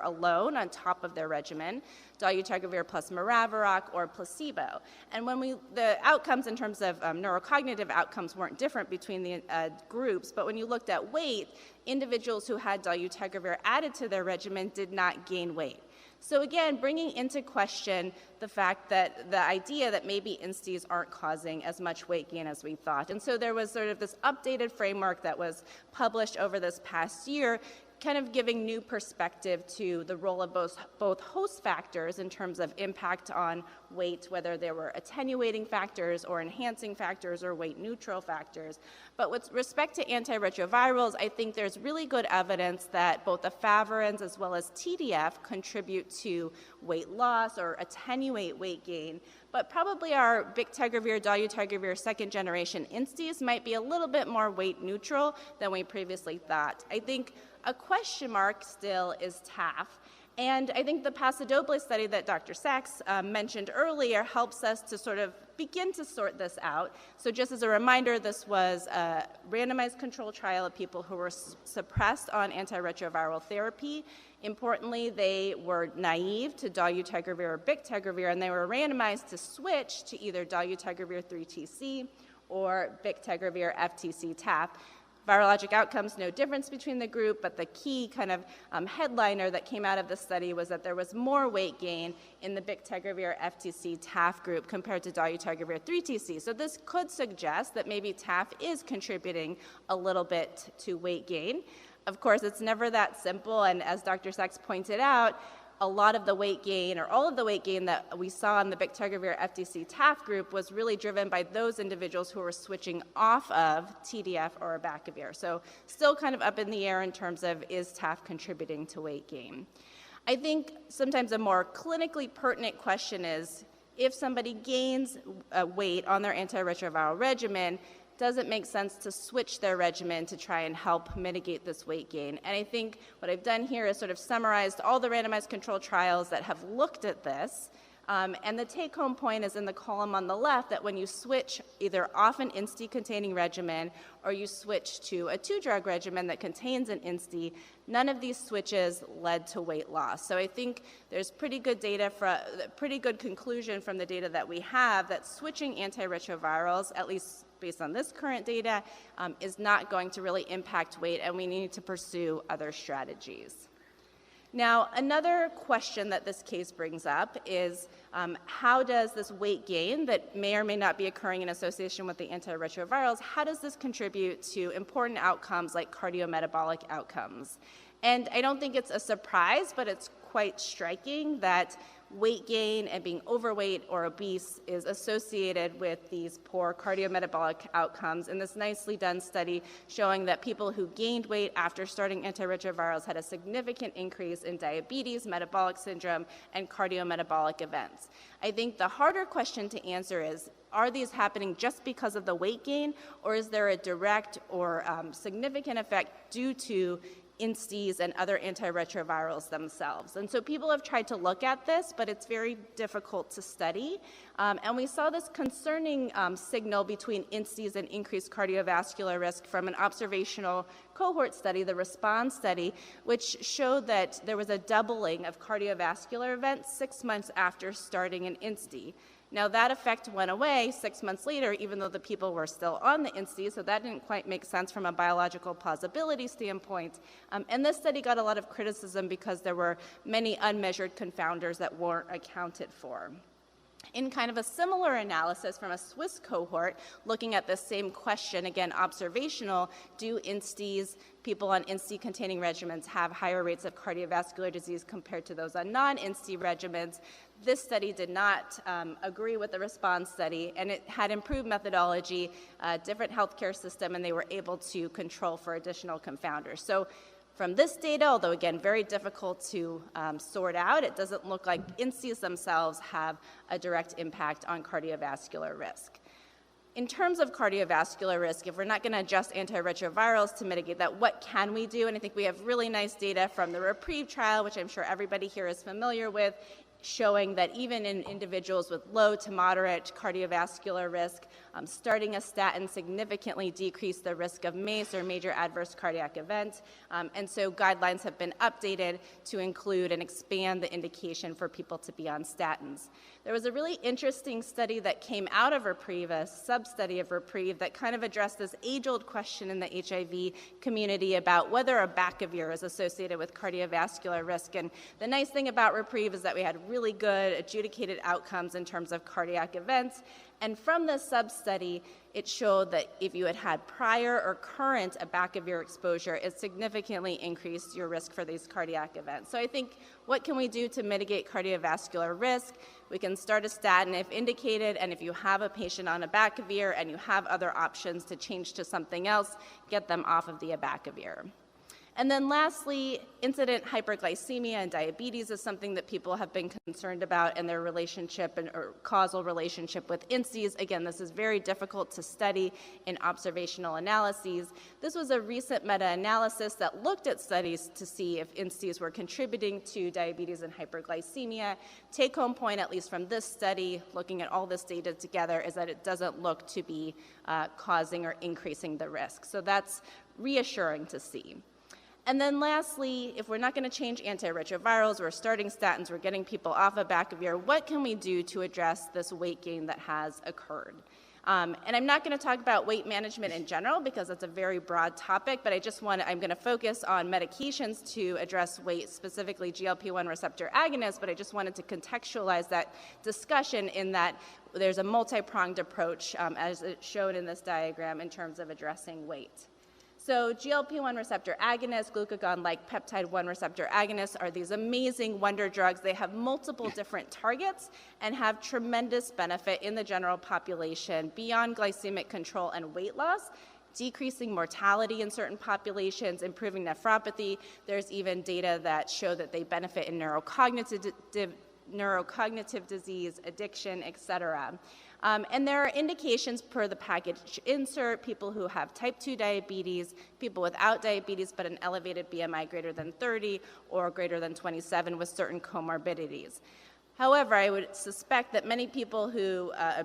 alone on top of their regimen, dolutegravir plus maraviroc, or placebo. And when the outcomes in terms of neurocognitive outcomes weren't different between the groups, but when you looked at weight, individuals who had dolutegravir added to their regimen did not gain weight. So again, bringing into question the fact that the idea that maybe INSTIs aren't causing as much weight gain as we thought. And so there was sort of this updated framework that was published over this past year kind of giving new perspective to the role of both host factors in terms of impact on weight, whether there were attenuating factors or enhancing factors or weight neutral factors. But with respect to antiretrovirals, I think there's really good evidence that both efavirenz as well as TDF contribute to weight loss or attenuate weight gain. But probably our bictegravir, dolutegravir second generation instis might be a little bit more weight neutral than we previously thought. I think a question mark still is TAF. And I think the Pasadopoulos study that Dr. Sachs mentioned earlier helps us to sort of begin to sort this out. So just as a reminder, this was a randomized controlled trial of people who were suppressed on antiretroviral therapy. Importantly, they were naive to dolutegravir or bictegravir, and they were randomized to switch to either dolutegravir 3TC or bictegravir FTC TAF. Virologic outcomes, no difference between the group, but the key kind of headliner that came out of the study was that there was more weight gain in the bictegravir FTC TAF group compared to dolutegravir 3TC. So this could suggest that maybe TAF is contributing a little bit to weight gain. Of course, it's never that simple, and as Dr. Sachs pointed out, a lot of the weight gain or all of the weight gain that we saw in the bictegravir FTC TAF group was really driven by those individuals who were switching off of TDF or abacavir. So still kind of up in the air in terms of is TAF contributing to weight gain. I think sometimes a more clinically pertinent question is if somebody gains weight on their antiretroviral regimen, does it make sense to switch their regimen to try and help mitigate this weight gain? And I think what I've done here is sort of summarized all the randomized controlled trials that have looked at this. And the take-home point is in the column on the left that when you switch either off an INSTI-containing regimen or you switch to a two-drug regimen that contains an INSTI, none of these switches led to weight loss. So I think there's pretty good data, pretty good conclusion from the data that we have that switching antiretrovirals, at least based on this current data, is not going to really impact weight, and we need to pursue other strategies. Now, another question that this case brings up is how does this weight gain that may or may not be occurring in association with the antiretrovirals, how does this contribute to important outcomes like cardiometabolic outcomes? And I don't think it's a surprise, but it's quite striking that weight gain and being overweight or obese is associated with these poor cardiometabolic outcomes. In this nicely done study showing that people who gained weight after starting antiretrovirals had a significant increase in diabetes, metabolic syndrome, and cardiometabolic events. I think the harder question to answer is, are these happening just because of the weight gain, or is there a direct or significant effect due to INSTIs and other antiretrovirals themselves? And so people have tried to look at this, but it's very difficult to study. And we saw this concerning signal between INSTIs and increased cardiovascular risk from an observational cohort study, the RESPOND study, which showed that there was a doubling of cardiovascular events 6 months after starting an INSTI. Now, that effect went away 6 months later, even though the people were still on the INSTI, so that didn't quite make sense from a biological plausibility standpoint. And this study got a lot of criticism because there were many unmeasured confounders that weren't accounted for. In kind of a similar analysis from a Swiss cohort, looking at the same question, again, observational, do INSTIs, people on INSTI-containing regimens, have higher rates of cardiovascular disease compared to those on non-INSTI regimens? This study did not agree with the RESPOND study, and it had improved methodology, different healthcare system, and they were able to control for additional confounders. So from this data, although again very difficult to sort out, it doesn't look like INSTIs themselves have a direct impact on cardiovascular risk. In terms of cardiovascular risk, if we're not going to adjust antiretrovirals to mitigate that, what can we do? And I think we have really nice data from the REPRIEVE trial, which I'm sure everybody here is familiar with, showing that even in individuals with low to moderate cardiovascular risk, starting a statin significantly decreased the risk of MACE or major adverse cardiac event. And so guidelines have been updated to include and expand the indication for people to be on statins. There was a really interesting study that came out of REPRIEVE, a sub-study of REPRIEVE, that kind of addressed this age-old question in the HIV community about whether abacavir is associated with cardiovascular risk. And the nice thing about REPRIEVE is that we had really good adjudicated outcomes in terms of cardiac events. And from this sub-study, it showed that if you had prior or current abacavir exposure, it significantly increased your risk for these cardiac events. So I think, what can we do to mitigate cardiovascular risk? We can start a statin if indicated, and if you have a patient on abacavir and you have other options to change to something else, get them off of the abacavir. And then lastly, incident hyperglycemia and diabetes is something that people have been concerned about and their relationship or causal relationship with INSTIs. Again, this is very difficult to study in observational analyses. This was a recent meta-analysis that looked at studies to see if INSTIs were contributing to diabetes and hyperglycemia. Take-home point, at least from this study, looking at all this data together, is that it doesn't look to be causing or increasing the risk. So that's reassuring to see. And then lastly, if we're not going to change antiretrovirals, we're starting statins, we're getting people off abacavir, what can we do to address this weight gain that has occurred? And I'm not going to talk about weight management in general because it's a very broad topic, but I'm going to focus on medications to address weight, specifically GLP-1 receptor agonists, but I just wanted to contextualize that discussion in that there's a multi-pronged approach, as it's shown in this diagram, in terms of addressing weight. So GLP-1 receptor agonists, glucagon-like peptide-1 receptor agonists are these amazing wonder drugs. They have multiple different targets and have tremendous benefit in the general population beyond glycemic control and weight loss, decreasing mortality in certain populations, improving nephropathy. There's even data that show that they benefit in neurocognitive disease, addiction, et cetera. And there are indications per the package insert, people who have type 2 diabetes, people without diabetes but an elevated BMI greater than 30 or greater than 27 with certain comorbidities. However, I would suspect that many people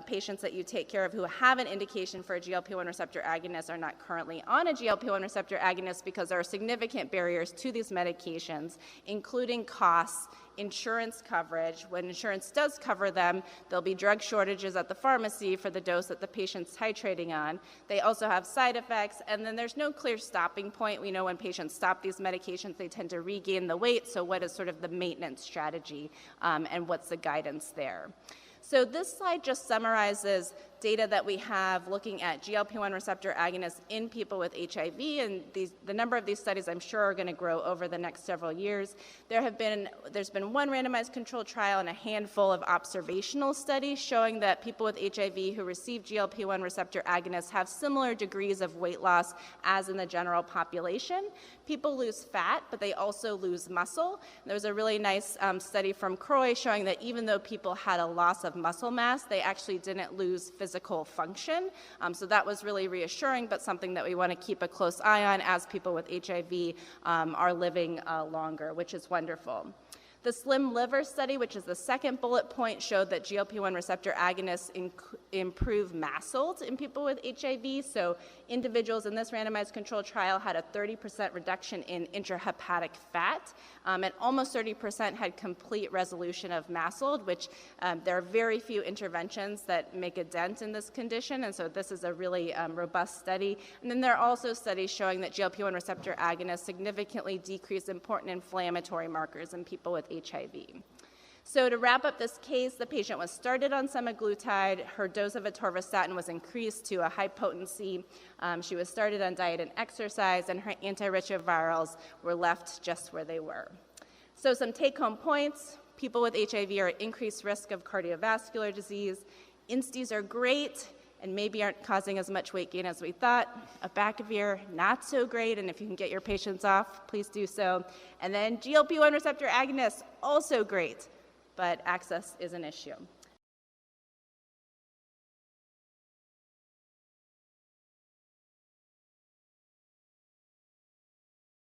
patients that you take care of who have an indication for a GLP-1 receptor agonist are not currently on a GLP-1 receptor agonist because there are significant barriers to these medications, including costs, insurance coverage. When insurance does cover them, there'll be drug shortages at the pharmacy for the dose that the patient's titrating on. They also have side effects, and then there's no clear stopping point. We know when patients stop these medications, they tend to regain the weight, so what is sort of the maintenance strategy, and what's the guidance there? So this slide just summarizes data that we have looking at GLP-1 receptor agonists in people with HIV, and the number of these studies I'm sure are going to grow over the next several years. There's been one randomized controlled trial and a handful of observational studies showing that people with HIV who receive GLP-1 receptor agonists have similar degrees of weight loss as in the general population. People lose fat, but they also lose muscle. There was a really nice study from Croy showing that even though people had a loss of muscle mass, they actually didn't lose physical function. So that was really reassuring, but something that we want to keep a close eye on as people with HIV are living longer, which is wonderful. The Slim Liver study, which is the second bullet point, showed that GLP-1 receptor agonists improve MASLD in people with HIV. So individuals in this randomized controlled trial had a 30% reduction in intrahepatic fat, and almost 30% had complete resolution of MASLD, which there are very few interventions that make a dent in this condition, and so this is a really robust study. And then there are also studies showing that GLP-1 receptor agonists significantly decrease important inflammatory markers in people with HIV. So to wrap up this case, the patient was started on semaglutide. Her dose of atorvastatin was increased to a high potency. She was started on diet and exercise, and her antiretrovirals were left just where they were. So some take-home points. People with HIV are at increased risk of cardiovascular disease. INSTIs are great and maybe aren't causing as much weight gain as we thought. Abacavir, not so great, and if you can get your patients off, please do so. And then GLP-1 receptor agonists, also great, but access is an issue.